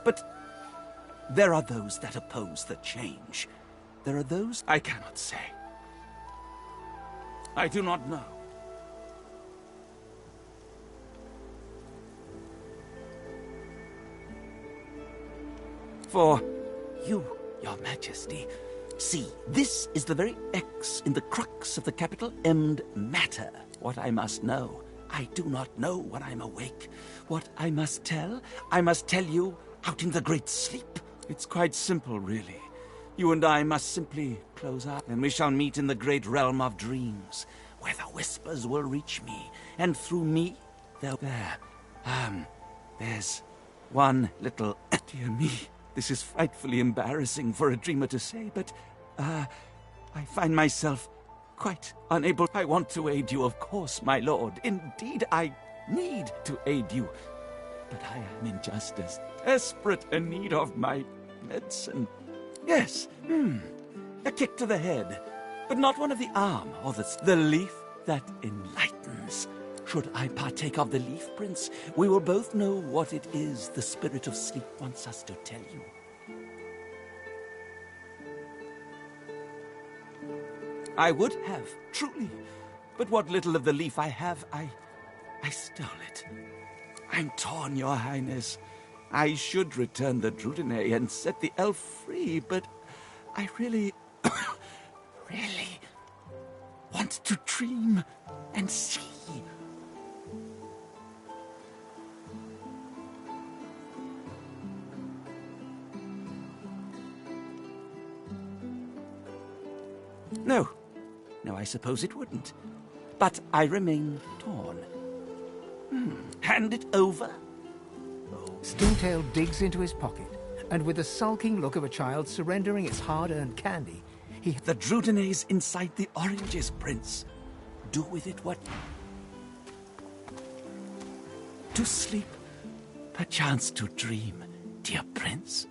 But there are those that oppose the change. There are those I cannot say. I do not know. For you, Your Majesty, see, this is the very X in the crux of the capital M matter. What I must know, I do not know when I'm awake. What I must tell you out in the great sleep. It's quite simple, really. You and I must simply close our... and we shall meet in the great realm of dreams, where the whispers will reach me, and through me, there's one little... Dear me, this is frightfully embarrassing for a dreamer to say, but, I find myself quite unable... I want to aid you, of course, my lord. Indeed, I need to aid you. But I am in just as desperate a need of my medicine. Yes, a kick to the head, but not one of the arm or the leaf that enlightens. Should I partake of the leaf, Prince, we will both know what it is the spirit of sleep wants us to tell you. I would have, truly, but what little of the leaf I have, I stole it. I'm torn, Your Highness. I should return the Drudene and set the elf free, but I really, really want to dream and see. No, I suppose it wouldn't. But I remain torn. Hand it over? Stingtail digs into his pocket, and with the sulking look of a child surrendering its hard-earned candy, he... The Drudene's inside the oranges, Prince. Do with it what... To sleep, perchance to dream, dear Prince.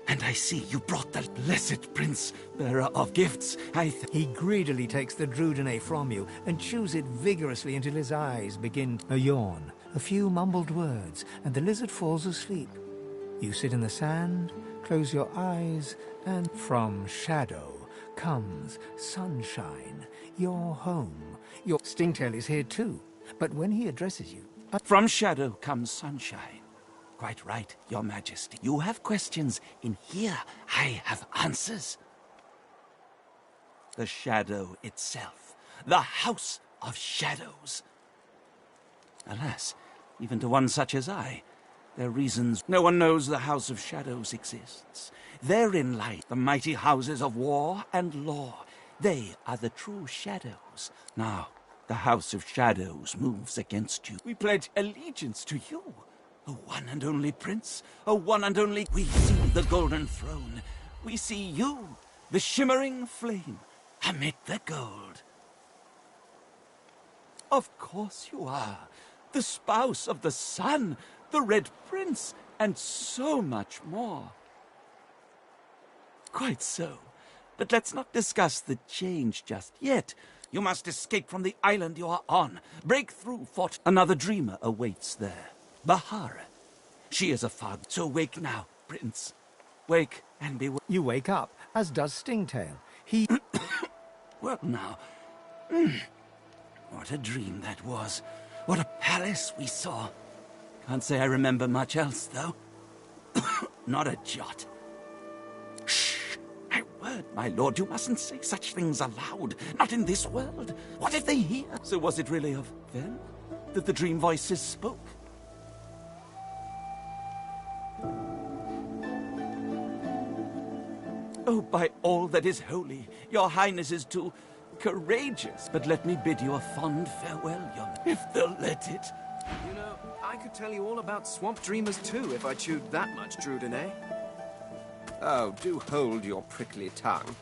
And I see you brought the blessed Prince, bearer of gifts. He greedily takes the Drudene from you and chews it vigorously until his eyes begin a yawn, a few mumbled words, and the lizard falls asleep. You sit in the sand, close your eyes, and from shadow comes sunshine, your home. Your Stingtail is here too, but when he addresses you... From shadow comes sunshine. Quite right, Your Majesty. You have questions. In here, I have answers. The shadow itself. The House of Shadows. Alas, even to one such as I, there are reasons no one knows the House of Shadows exists. Therein lie the mighty houses of war and law. They are the true shadows. Now, the House of Shadows moves against you. We pledge allegiance to you. A one and only Prince, a one and only... We see the golden throne. We see you, the shimmering flame, amid the gold. Of course you are. The spouse of the sun, the Red Prince, and so much more. Quite so. But let's not discuss the change just yet. You must escape from the island you are on. Break through Fort... Another dreamer awaits there. Bahara. She is a fog. So wake now, Prince. Wake and be... You wake up, as does Stingtail. He... Well now. What a dream that was. What a palace we saw. Can't say I remember much else, though. Not a jot. Shh! My word, my lord, you mustn't say such things aloud. Not in this world. What if they hear? So was it really of them that the dream voices spoke? Oh, by all that is holy, your highness is too courageous. But let me bid you a fond farewell, if they'll let it. You know, I could tell you all about swamp dreamers too if I chewed that much Drudene. Oh, do hold your prickly tongue.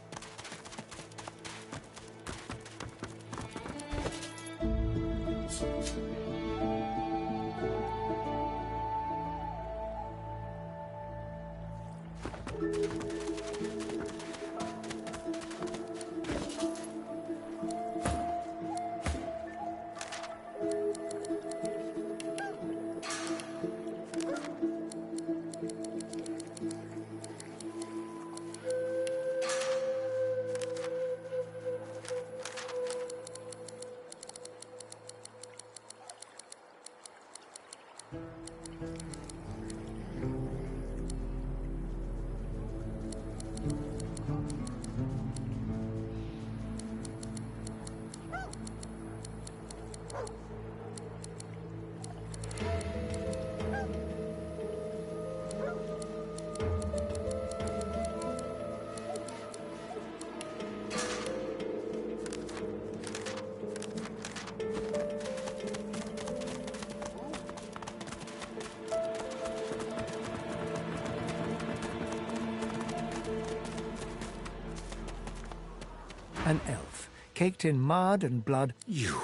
An elf, caked in mud and blood. You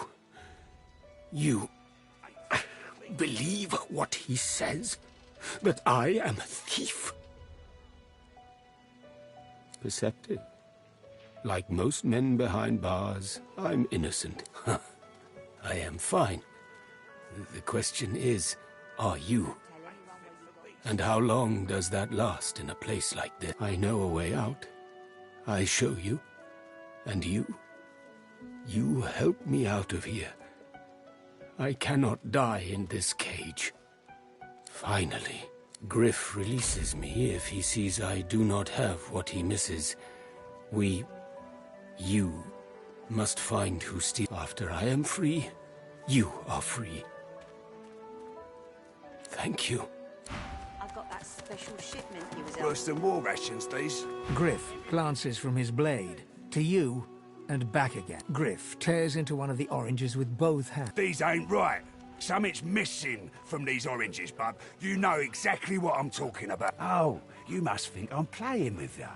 believe what he says? That I am a thief? Perceptive. Like most men behind bars, I'm innocent. I am fine. The question is, are you? And how long does that last in a place like this? I know a way out. I show you. And you help me out of here. I cannot die in this cage. Finally, Griff releases me if he sees I do not have what he misses. You must find who steals. After I am free, you are free. Thank you. I've got that special shipment he was Worse than war rations, these. Griff glances from his blade to you and back again. Griff tears into one of the oranges with both hands. These ain't right. Something's missing from these oranges, bub. You know exactly what I'm talking about. Oh, you must think I'm playing with you.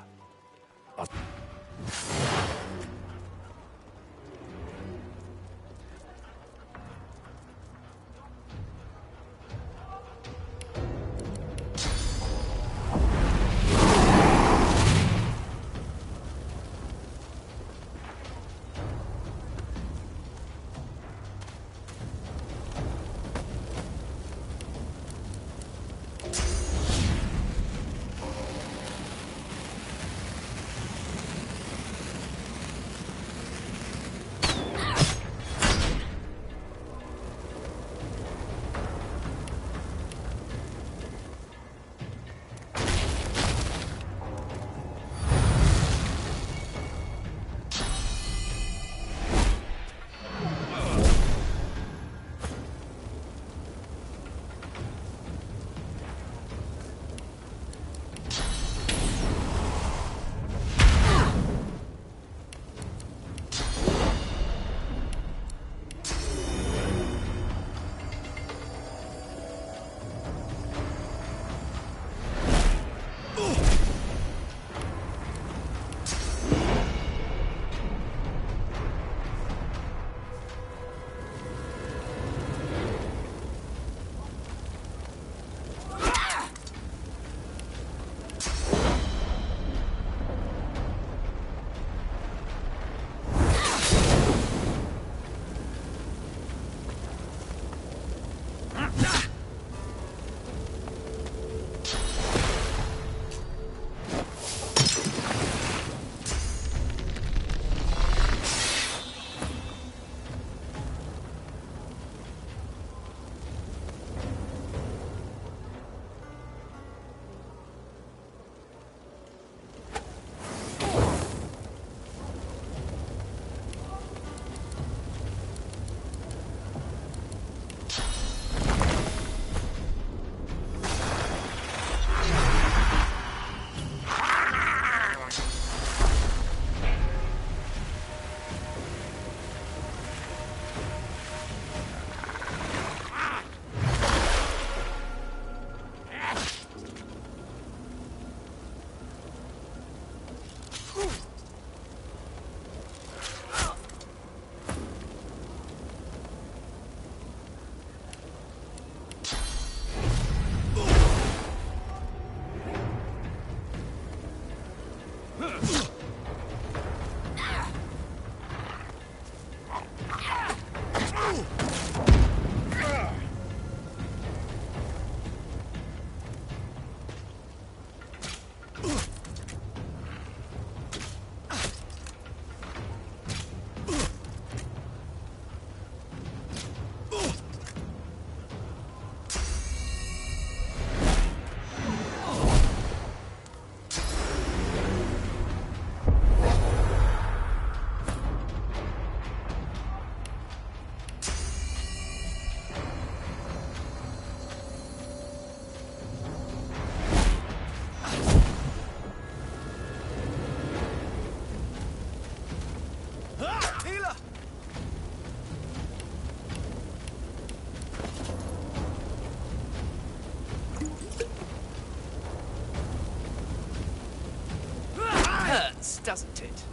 sense, doesn't it?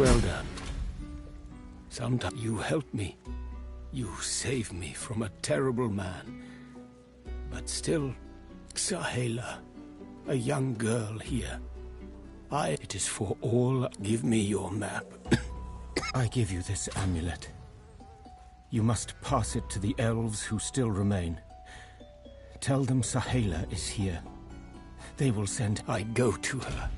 Well done. Sometimes you help me. You save me from a terrible man. But still, Sahela, a young girl here. It is for all. Give me your map. I give you this amulet. You must pass it to the elves who still remain. Tell them Sahela is here. They will send... I go to her.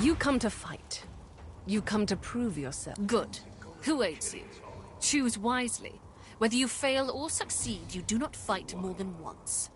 You come to fight. You come to prove yourself. Good. Who aids you? Choose wisely. Whether you fail or succeed, you do not fight more than once.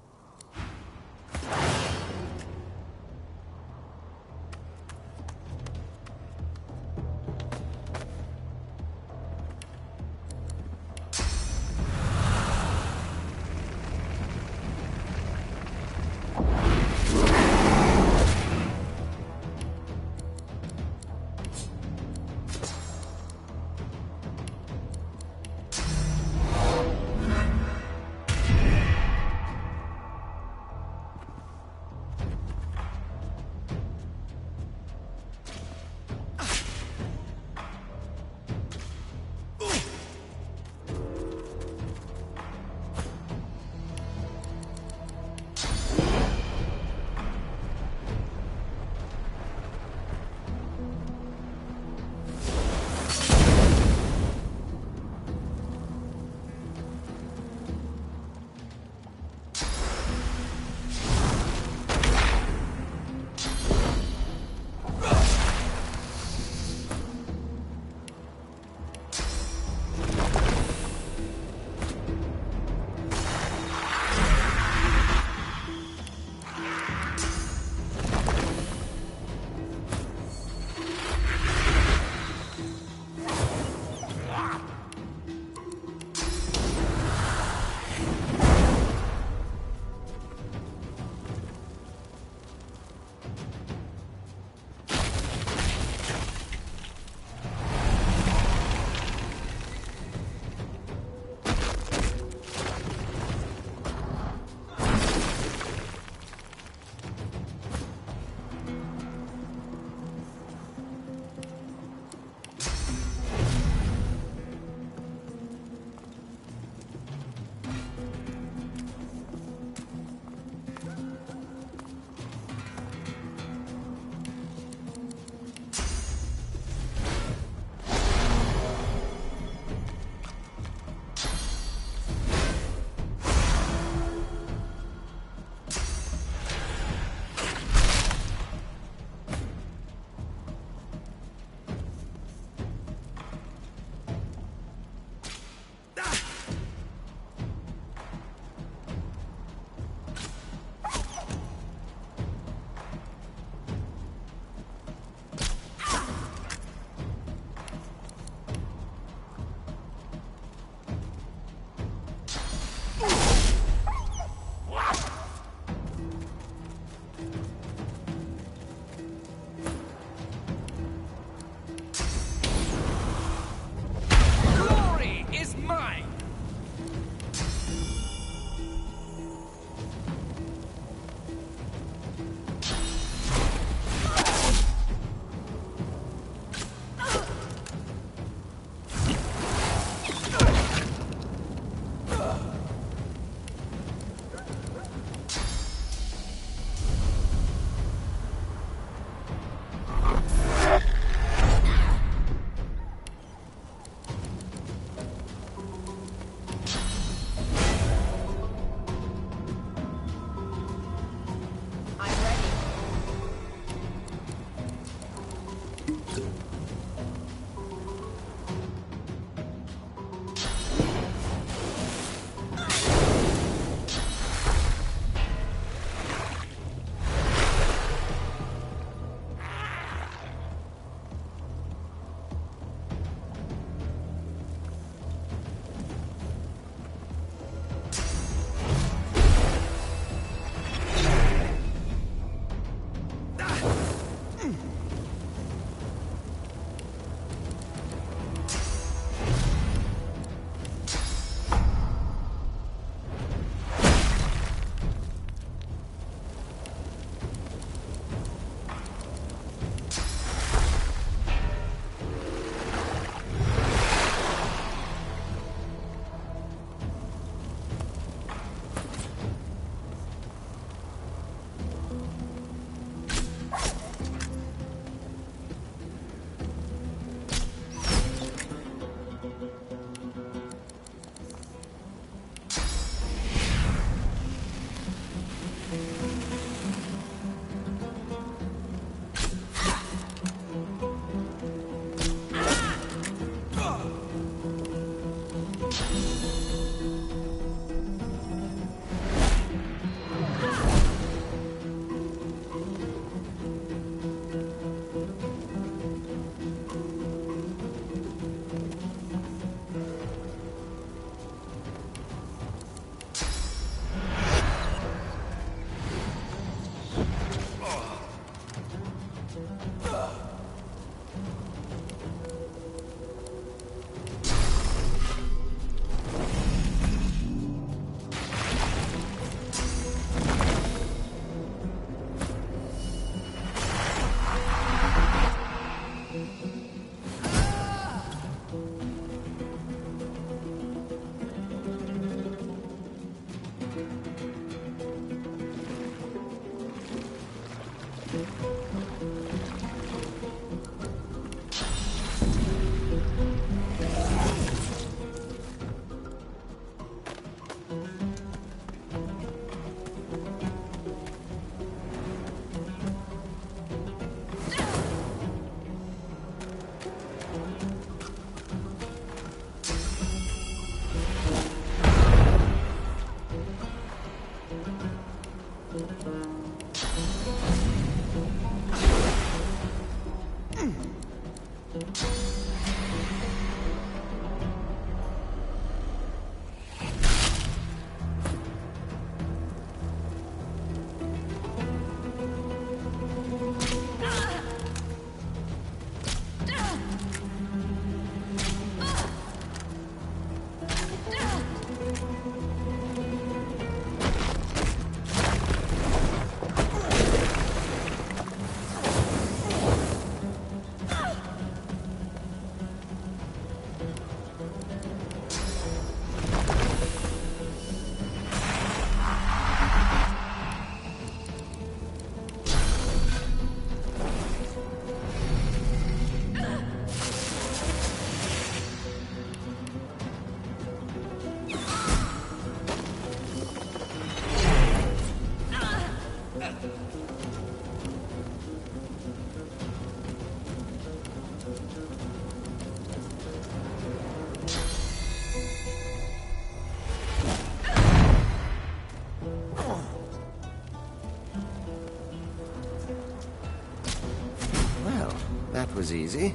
was easy.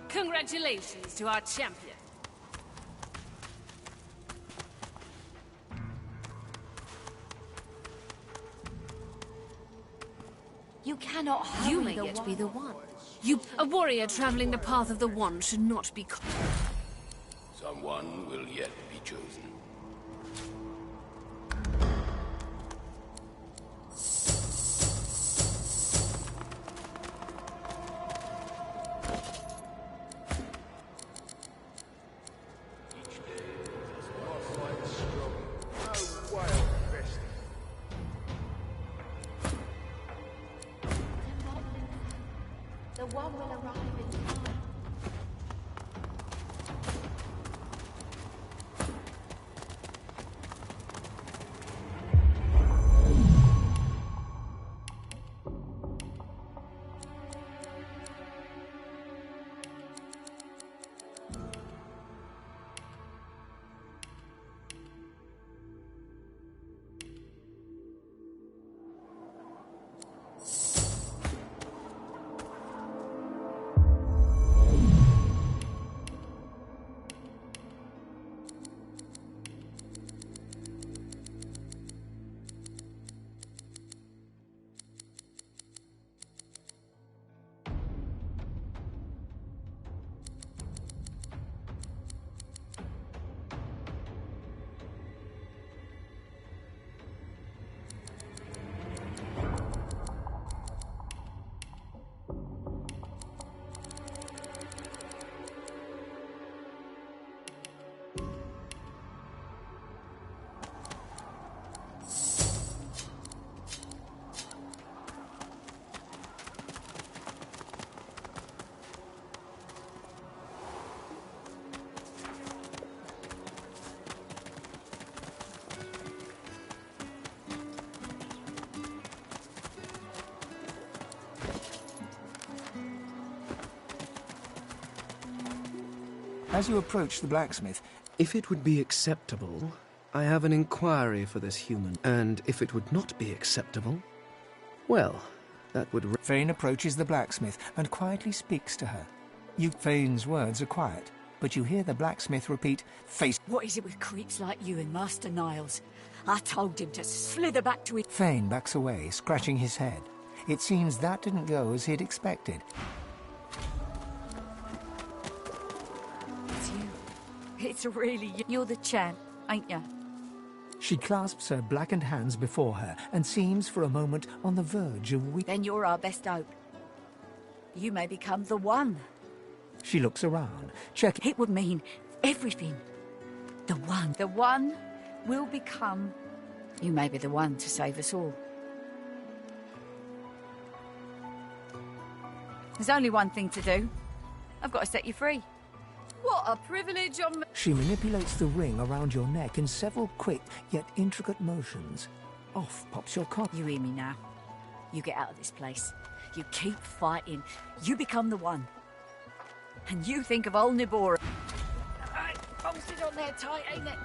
Congratulations to our champion. You cannot hurry You may yet be the one. You, a warrior traveling the path of the one, should not be. Someone will yet be chosen. The one will arrive in time. As you approach the blacksmith... If it would be acceptable, I have an inquiry for this human. And if it would not be acceptable, well, that would... Fane approaches the blacksmith and quietly speaks to her. Fane's words are quiet, but you hear the blacksmith repeat, "Face..." What is it with creeps like you and Master Niles? I told him to slither back to it. Fane backs away, scratching his head. It seems that didn't go as he'd expected. It's you. It's really you. You're the champ, ain't ya? She clasps her blackened hands before her and seems for a moment on the verge of weak. Then you're our best hope. You may become the one. She looks around, checking. It would mean everything. The one. The one will become... You may be the one to save us all. There's only one thing to do. I've got to set you free. What a privilege on me. She manipulates the ring around your neck in several quick yet intricate motions. Off pops your collar. You hear me now? You get out of this place. You keep fighting. You become the one. And you think of old Nibora. Alright, bolted on there tight, ain't it?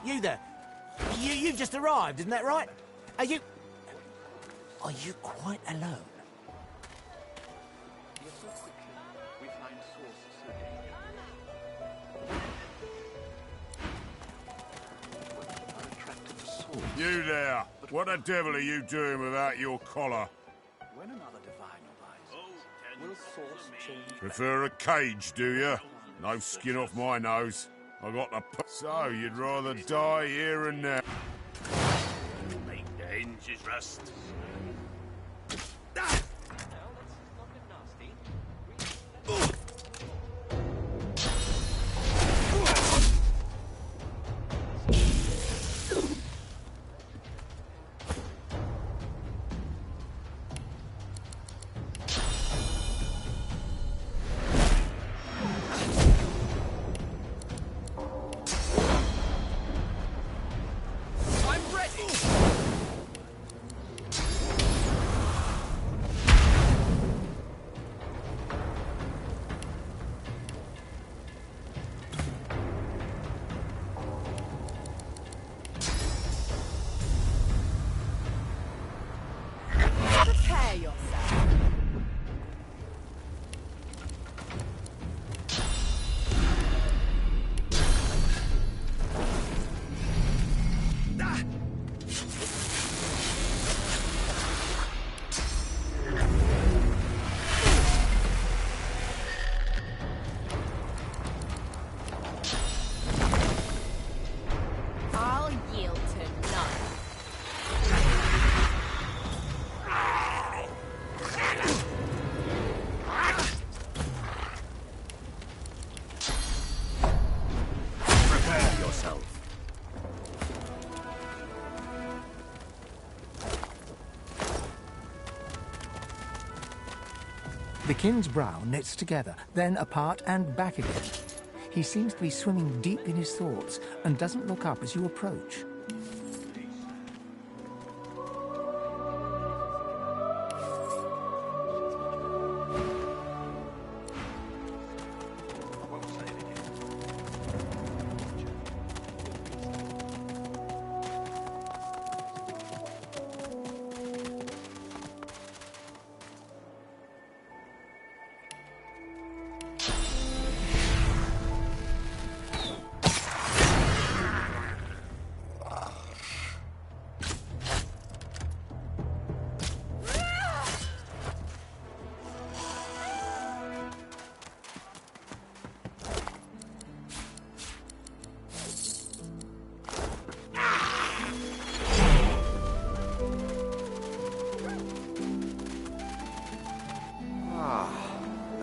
You there. You've just arrived, isn't that right? Are you quite alone? You there! What the devil are you doing without your collar? When another divine arises, will source change? Prefer a cage, do you? No skin off my nose. I got the... So, you'd rather die here and now? Make the hinges rust. The kin's brow knits together, then apart and back again. He seems to be swimming deep in his thoughts and doesn't look up as you approach.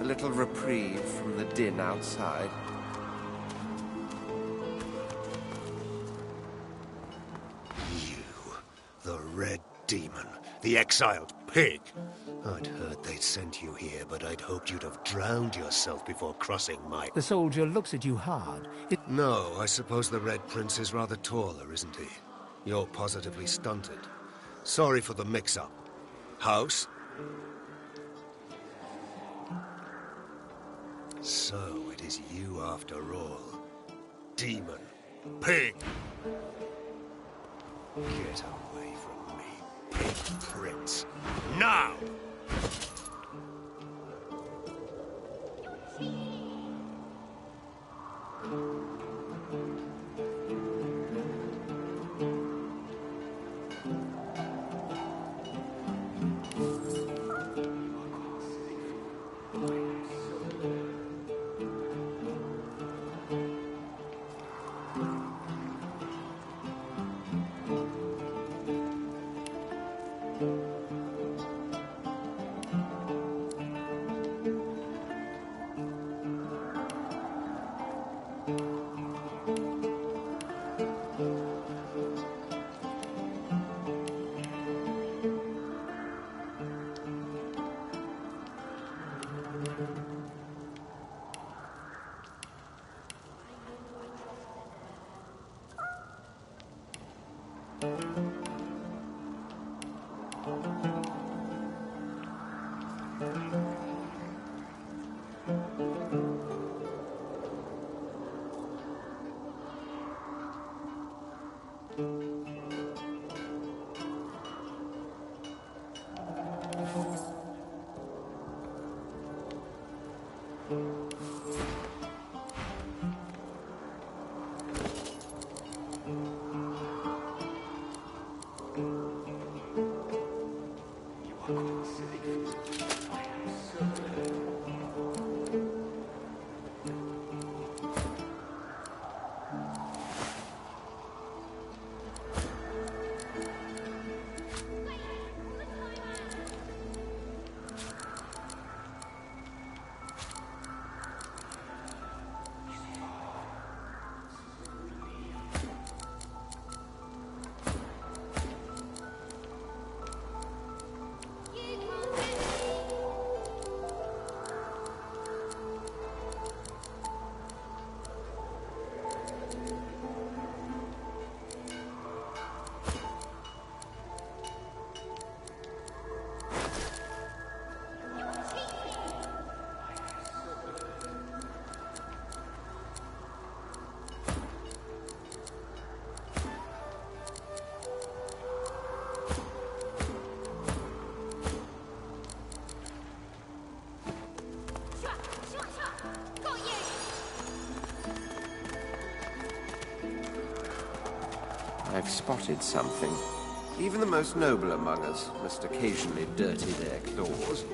Little reprieve from the din outside. You, the Red Demon, the exiled pig. I'd heard they'd sent you here, but I'd hoped you'd have drowned yourself before crossing my... The soldier looks at you hard. No, I suppose the Red Prince is rather taller, isn't he? You're positively stunted. Sorry for the mix-up. House? So it is you after all. Demon. Pig! Get away from me, pig prince. Now! I've spotted something. Even the most noble among us must occasionally dirty their claws.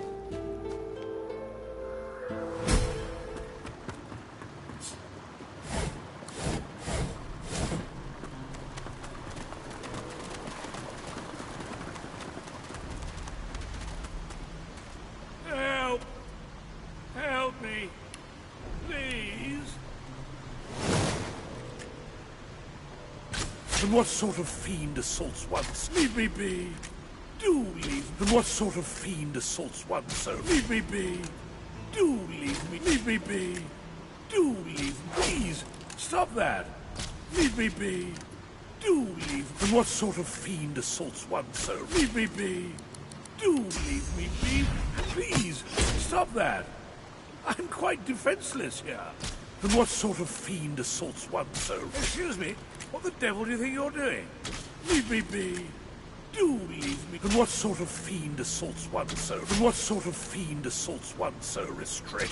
Help! Help me! Please! And what sort of fiend assaults one? Leave me be! Do leave. And what sort of fiend assaults one so? Leave me be. Do leave me. Leave me be. Do leave me. Please, stop that. Leave me be. Do leave. And what sort of fiend assaults one so? Leave me be. Do leave me be. Please, stop that. I'm quite defenseless here. And what sort of fiend assaults one so? Excuse me, what the devil do you think you're doing? Leave me be. Do leave me. And what sort of fiend assaults one so? And what sort of fiend assaults one so restrained?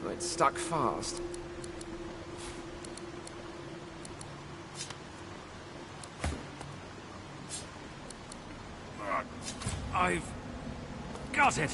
It's stuck fast. I've got it.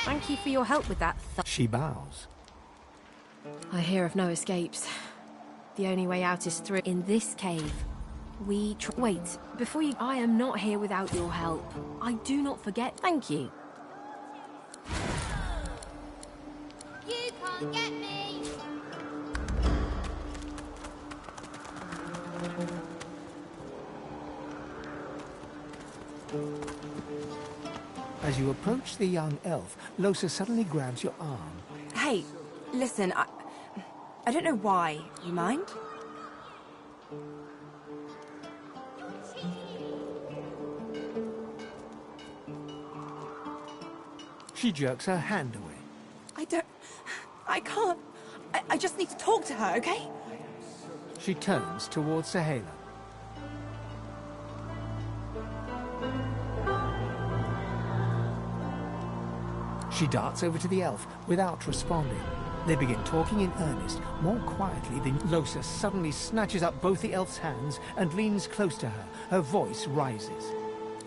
Thank you for your help with that. She bows. I hear of no escapes. The only way out is through. In this cave, wait, before you... I am not here without your help. I do not forget. Thank you. You can't get me! As you approach the young elf, Losa suddenly grabs your arm. Hey, listen, I don't know why. You mind? She jerks her hand away. I can't. I just need to talk to her, okay? She turns towards Sahela. She darts over to the elf without responding. They begin talking in earnest, more quietly than Losa suddenly snatches up both the elf's hands and leans close to her. Her voice rises.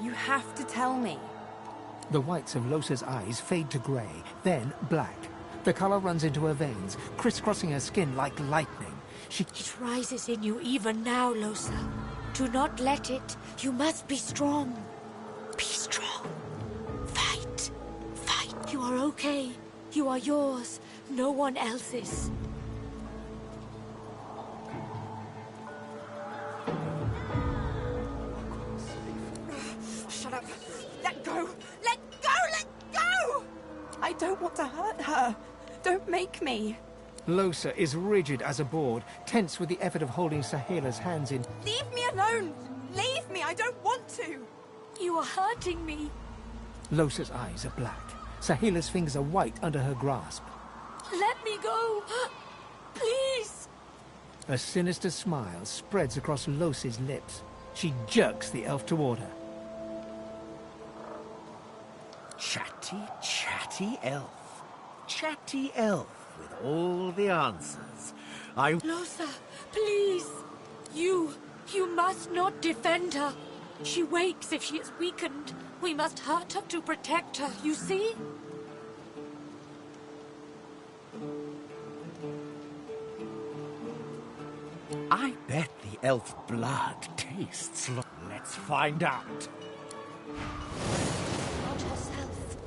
You have to tell me. The whites of Losa's eyes fade to grey, then black. The colour runs into her veins, crisscrossing her skin like lightning. It rises in you even now, Losa. Do not let it. You must be strong. Be strong. Fight. Fight. You are okay. You are yours. No one else's. Shut up. Let go. Let go. Let go. I don't want to hurt her. Don't make me. Losa is rigid as a board, tense with the effort of holding Sahela's hands in. Leave me alone. Leave me. I don't want to. You are hurting me. Losa's eyes are black. Sahela's fingers are white under her grasp. Let me go. Please. A sinister smile spreads across Losa's lips. She jerks the elf toward her. Chatty, chatty elf. Chatty elf with all the answers. Losa, please. You must not defend her. She wakes if she is weakened. We must hurt her to protect her, you see? I bet the elf blood tastes like... Let's find out. Not herself.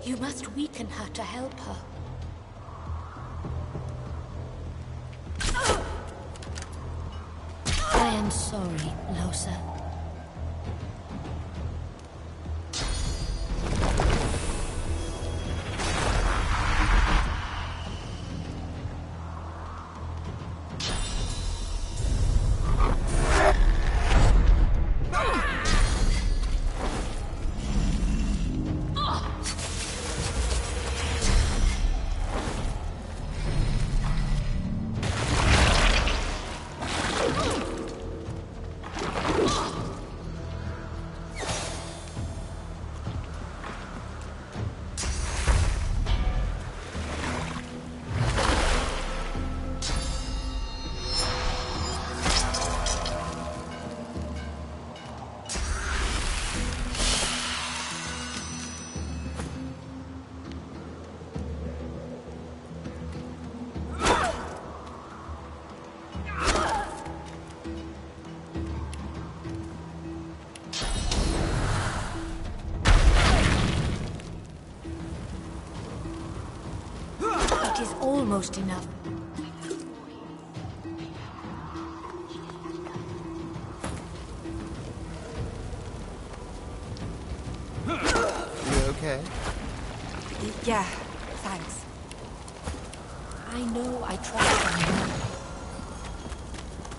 You must weaken her to help her. I am sorry, Losa. It is almost enough. You okay? Yeah, thanks. I know I tried.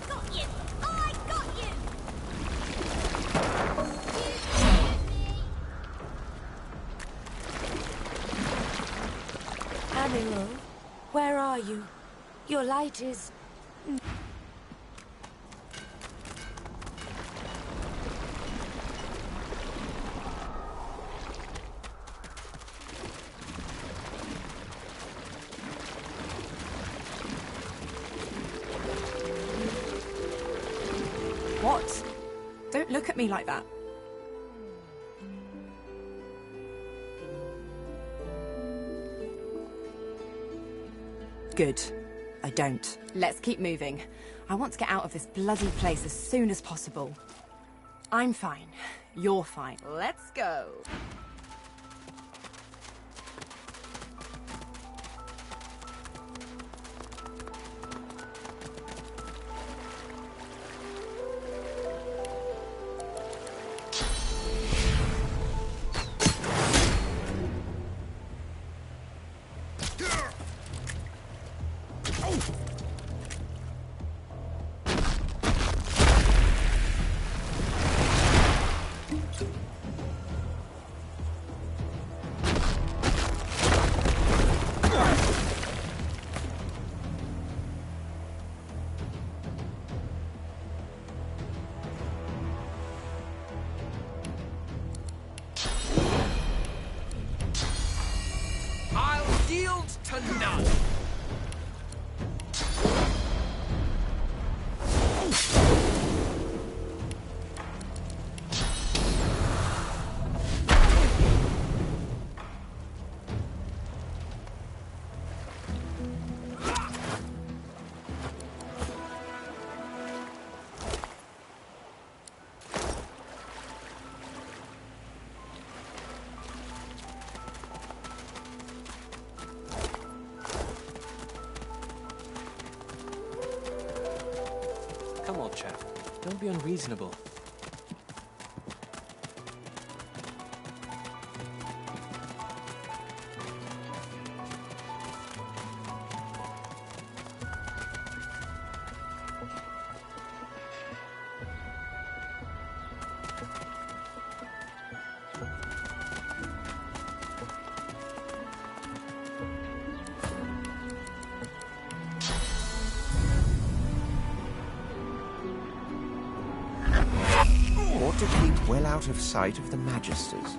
Got you! I got you! Amiral, where are you? Your light is... What? Don't look at me like that. Good. I don't. Let's keep moving. I want to get out of this bloody place as soon as possible. I'm fine. You're fine. Let's go. I'll yield to none. Come on, chap. Don't be unreasonable. Ought to keep well out of sight of the Magisters.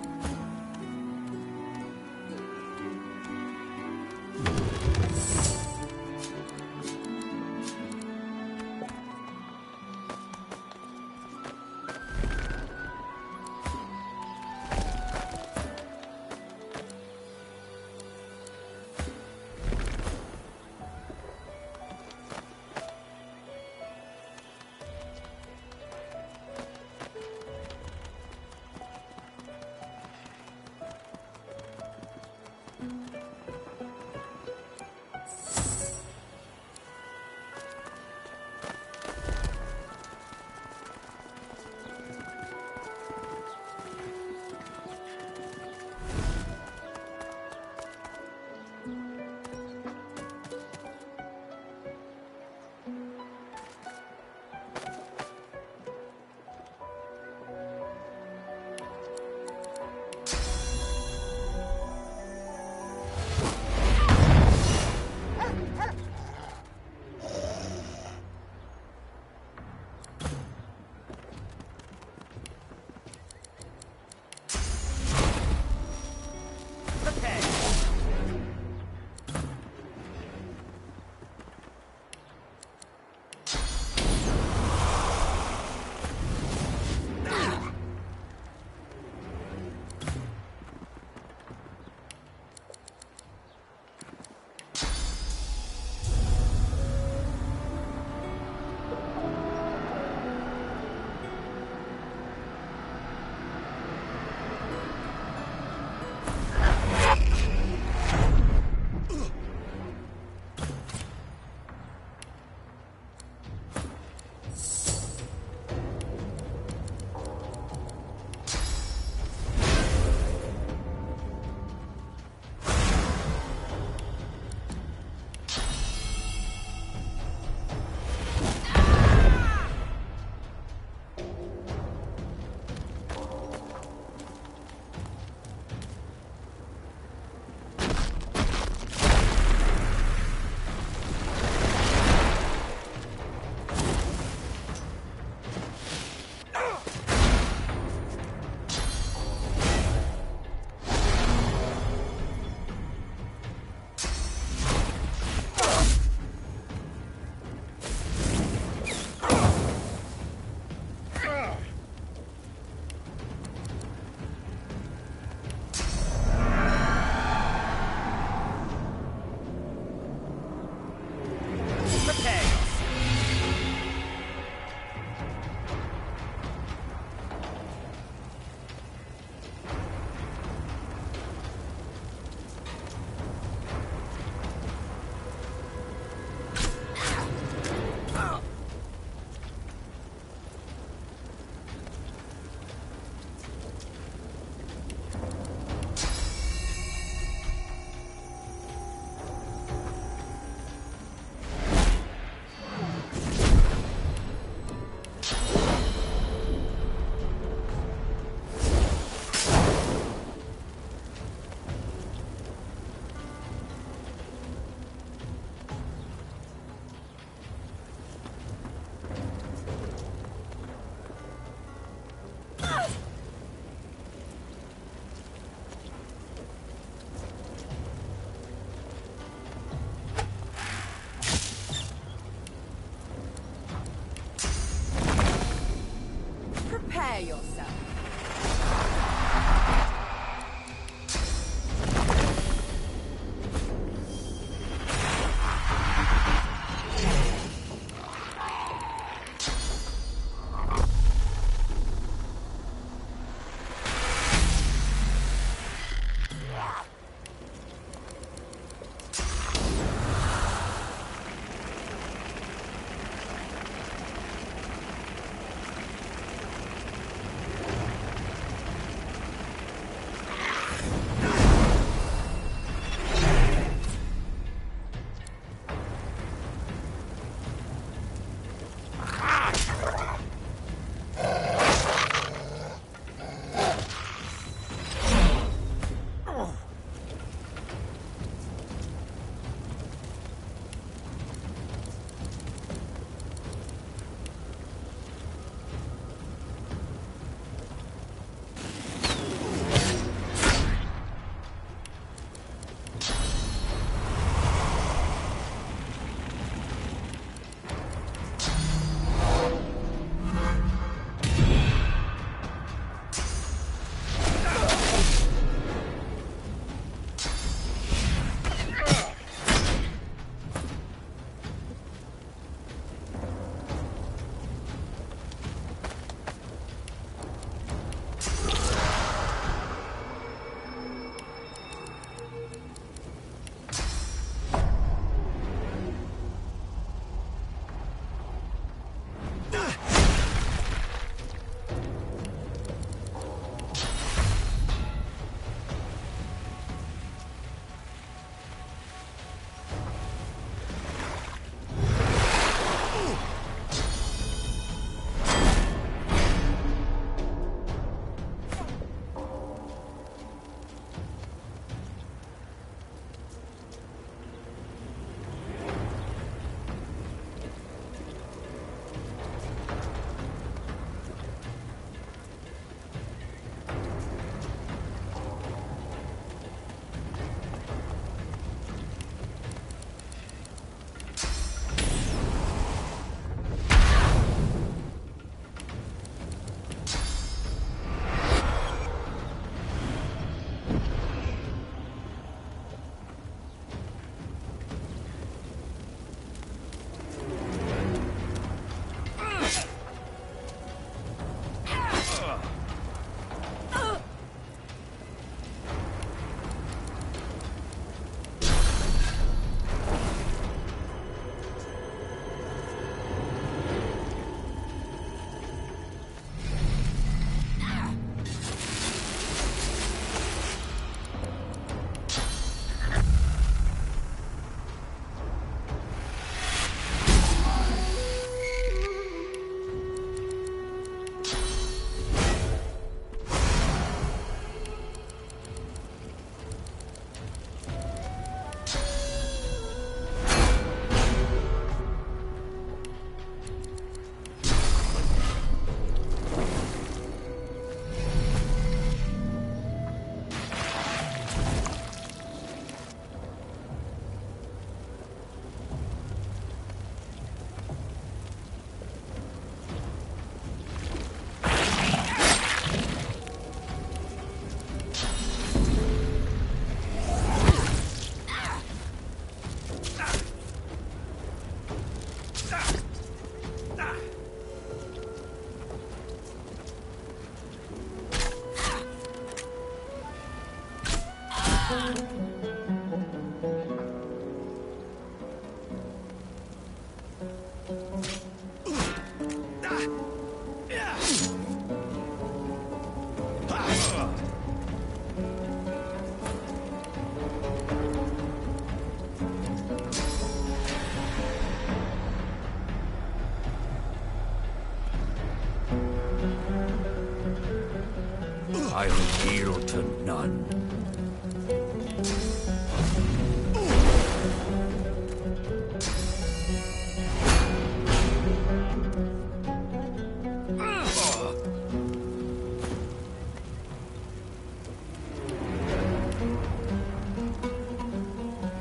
I will yield to none.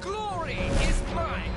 Glory is mine!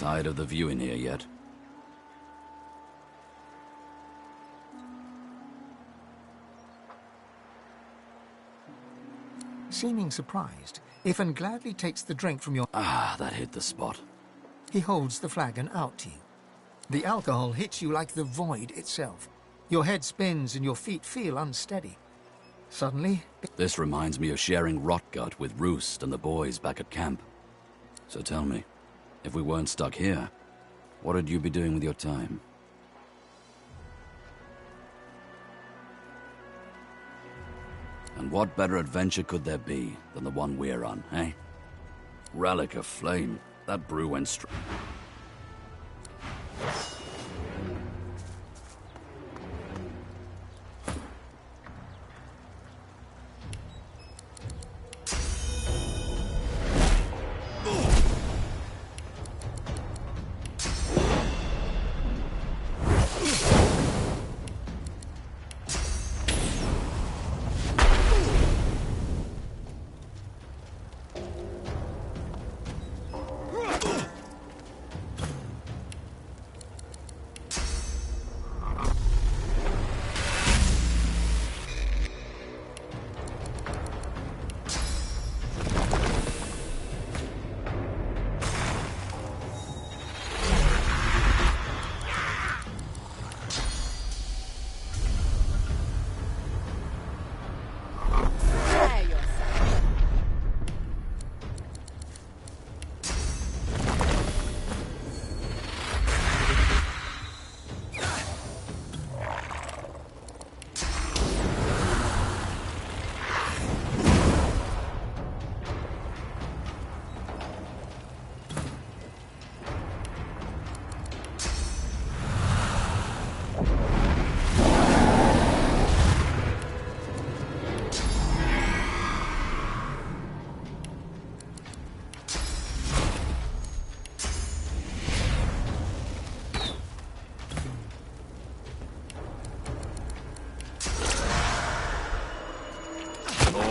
Tired of the view in here yet? Seeming surprised, Ifan gladly takes the drink from your... Ah, that hit the spot. He holds the flagon out to you. The alcohol hits you like the void itself. Your head spins and your feet feel unsteady. Suddenly... This reminds me of sharing Rotgut with Roost and the boys back at camp. So tell me, if we weren't stuck here, what would you be doing with your time? And what better adventure could there be than the one we're on, eh? Relic of Flame. That brew went straight.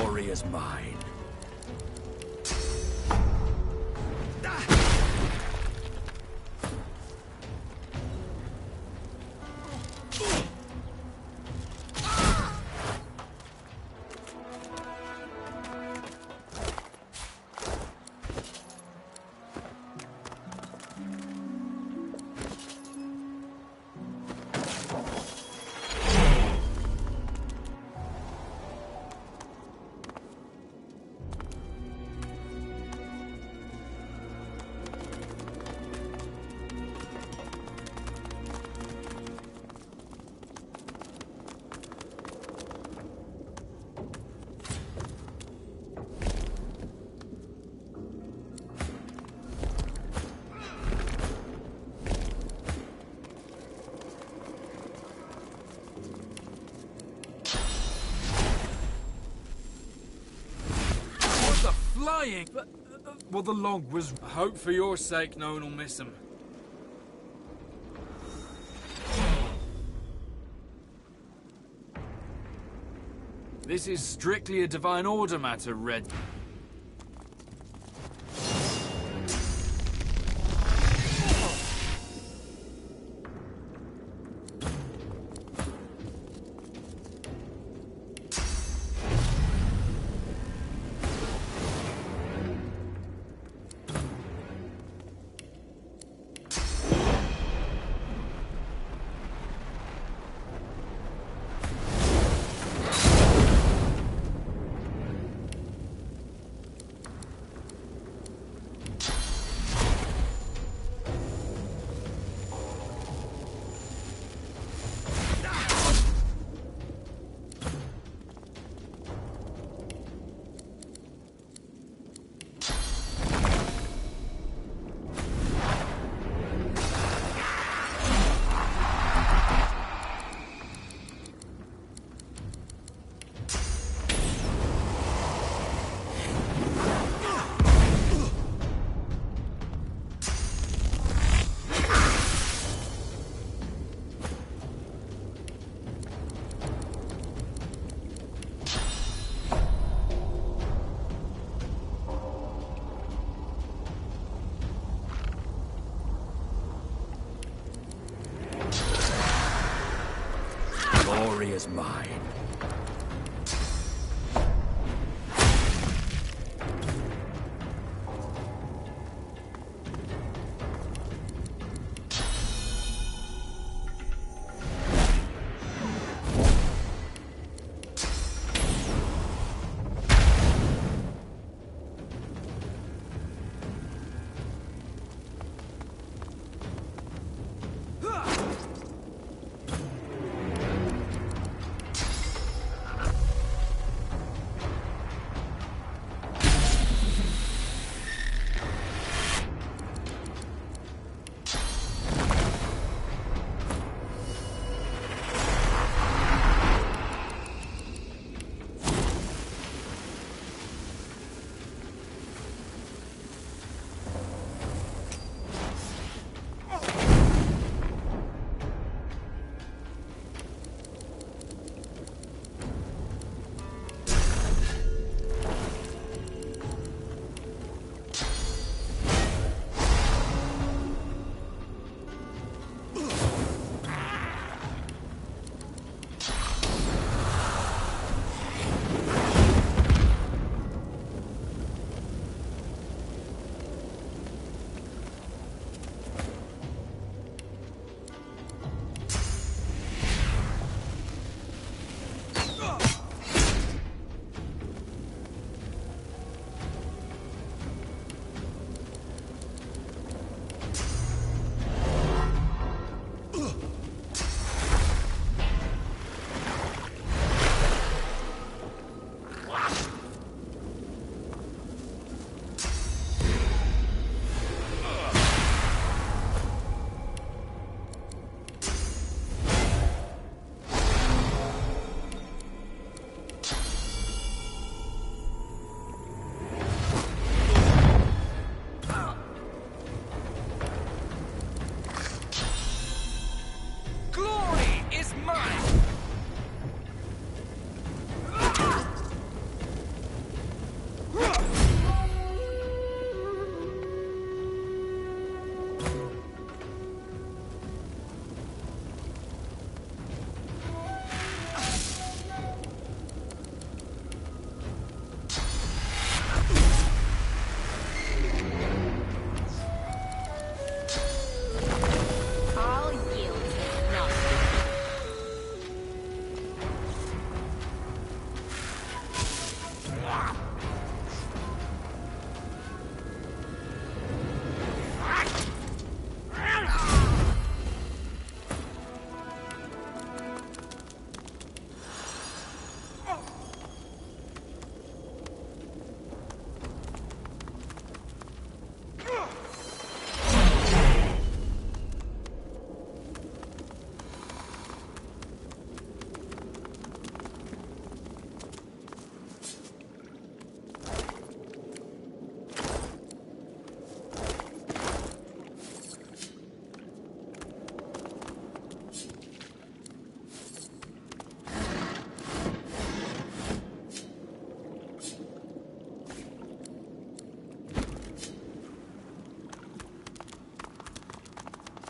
Glory is mine. Flying! Well, the log was... I hope for your sake no one will miss him. This is strictly a divine order matter, Red. Glory is mine.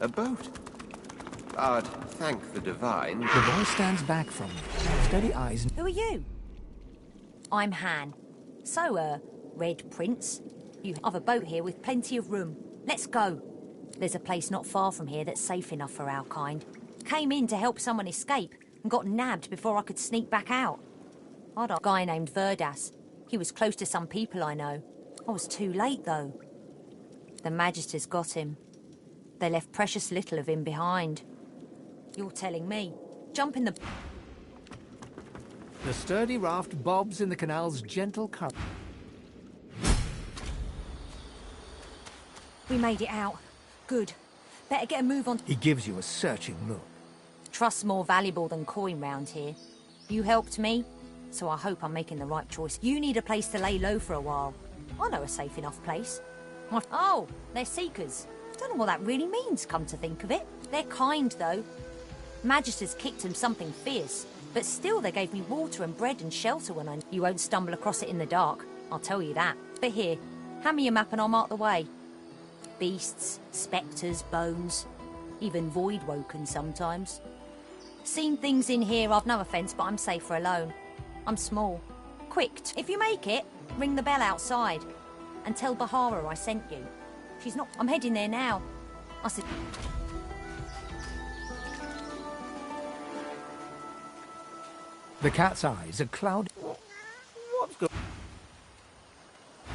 A boat. But thank the divine. The boy stands back from you, steady eyes. Who are you? I'm Han. So, Red Prince, you have a boat here with plenty of room. Let's go. There's a place not far from here that's safe enough for our kind. Came in to help someone escape and got nabbed before I could sneak back out. I'd a guy named Verdas. He was close to some people I know. I was too late, though. The Magisters got him. They left precious little of him behind. You're telling me. Jump in the... The sturdy raft bobs in the canal's gentle current. We made it out. Good. Better get a move on. He gives you a searching look. Trust's more valuable than coin round here. You helped me, so I hope I'm making the right choice. You need a place to lay low for a while. I know a safe enough place. Oh, they're seekers. Don't know what that really means, come to think of it. They're kind, though. Magisters kicked them something fierce, but still they gave me water and bread and shelter when I... You won't stumble across it in the dark, I'll tell you that. But here, hand me your map and I'll mark the way. Beasts, spectres, bones, even void-woken sometimes. Seen things in here, I've no offence, but I'm safer alone. I'm small. Quick, if you make it, ring the bell outside and tell Bahara I sent you. She's not... I'm heading there now. I said... The cat's eyes are clouded. What's going...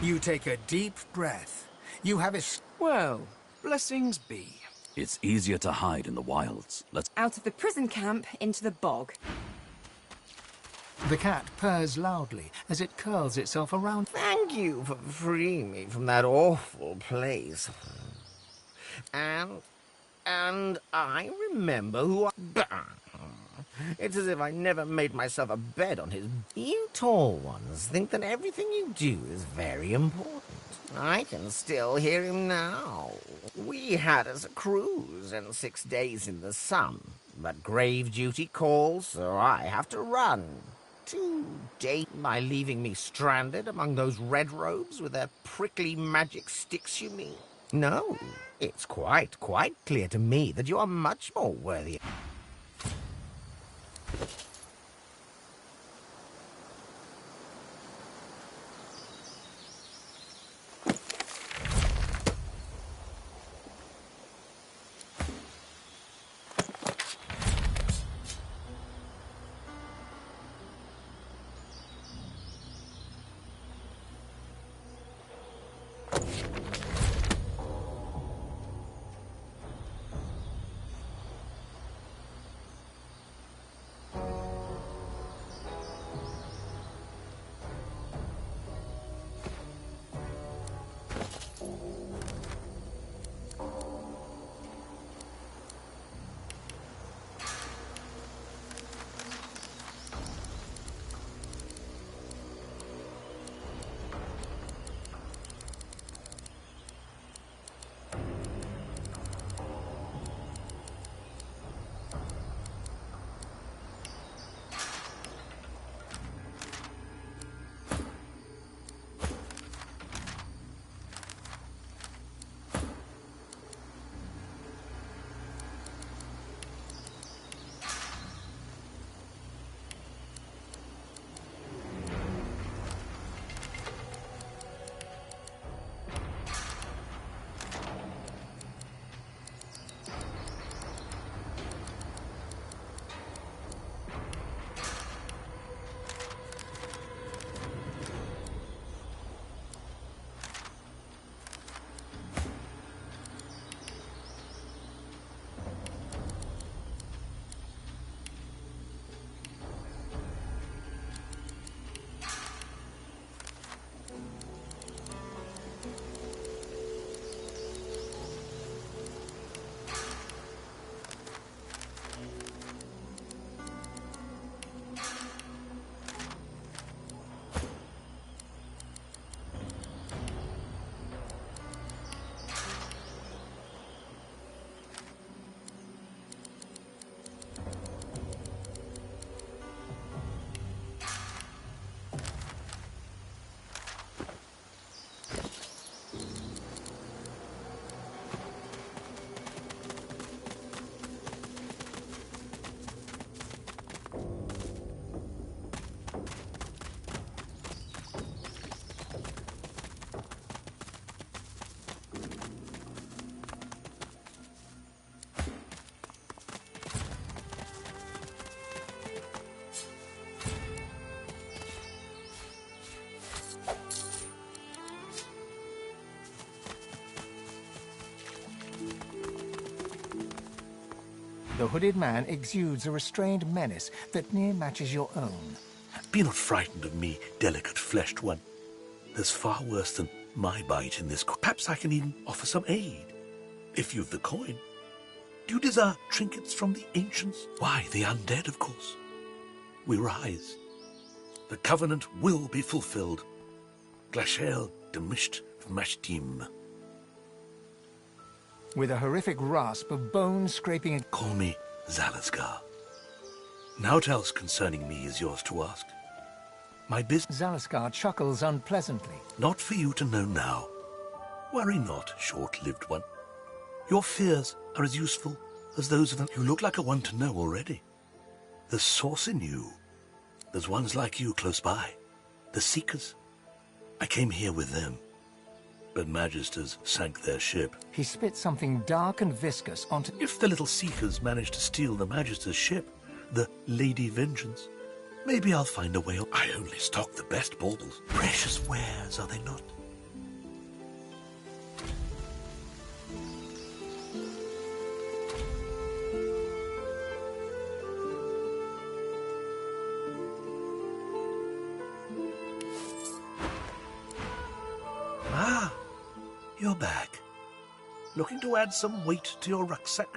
You take a deep breath. You have a... Well, blessings be. It's easier to hide in the wilds. Let's... Out of the prison camp into the bog. The cat purrs loudly as it curls itself around. Thank you for freeing me from that awful place. And I remember who I... It's as if I never made myself a bed on his... You tall ones think that everything you do is very important. I can still hear him now. We had us a cruise and 6 days in the sun, but grave duty calls, so I have to run. To date by leaving me stranded among those red robes with their prickly magic sticks, you mean? No, it's quite clear to me that you are much more worthy. The hooded man exudes a restrained menace that near matches your own. Be not frightened of me, delicate-fleshed one. There's far worse than my bite in this. Perhaps I can even offer some aid, if you've the coin. Do you desire trinkets from the ancients? Why, the undead, of course. We rise. The covenant will be fulfilled. Glacial demisht vmashtim. With a horrific rasp of bone scraping and... Call me Zalazgar. Naught else concerning me is yours to ask. My business... Zalazgar chuckles unpleasantly. Not for you to know now. Worry not, short-lived one. Your fears are as useful as those of them. You look like a one to know already. There's source in you. There's ones like you close by. The Seekers. I came here with them. But Magisters sank their ship. He spits something dark and viscous onto... If the little Seekers manage to steal the Magister's ship, the Lady Vengeance, maybe I'll find a way. I only stock the best baubles. Precious wares, are they not? Ah, you're back. Looking to add some weight to your rucksack?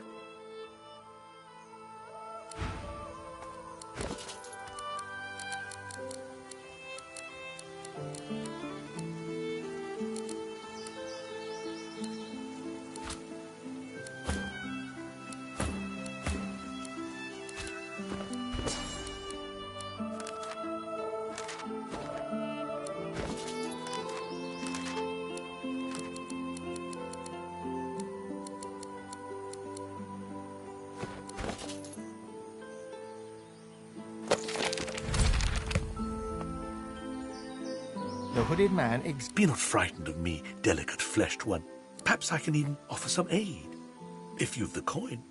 The hooded man Be not frightened of me, delicate-fleshed one. Perhaps I can even offer some aid, if you've the coin.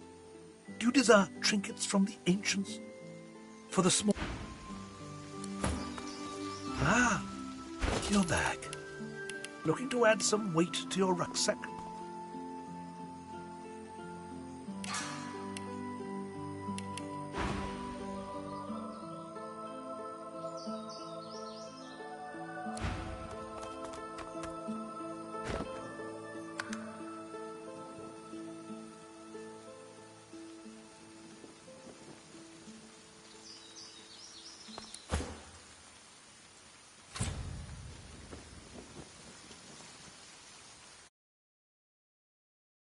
Do you desire trinkets from the ancients? For the small... Ah, you're back. Looking to add some weight to your rucksack?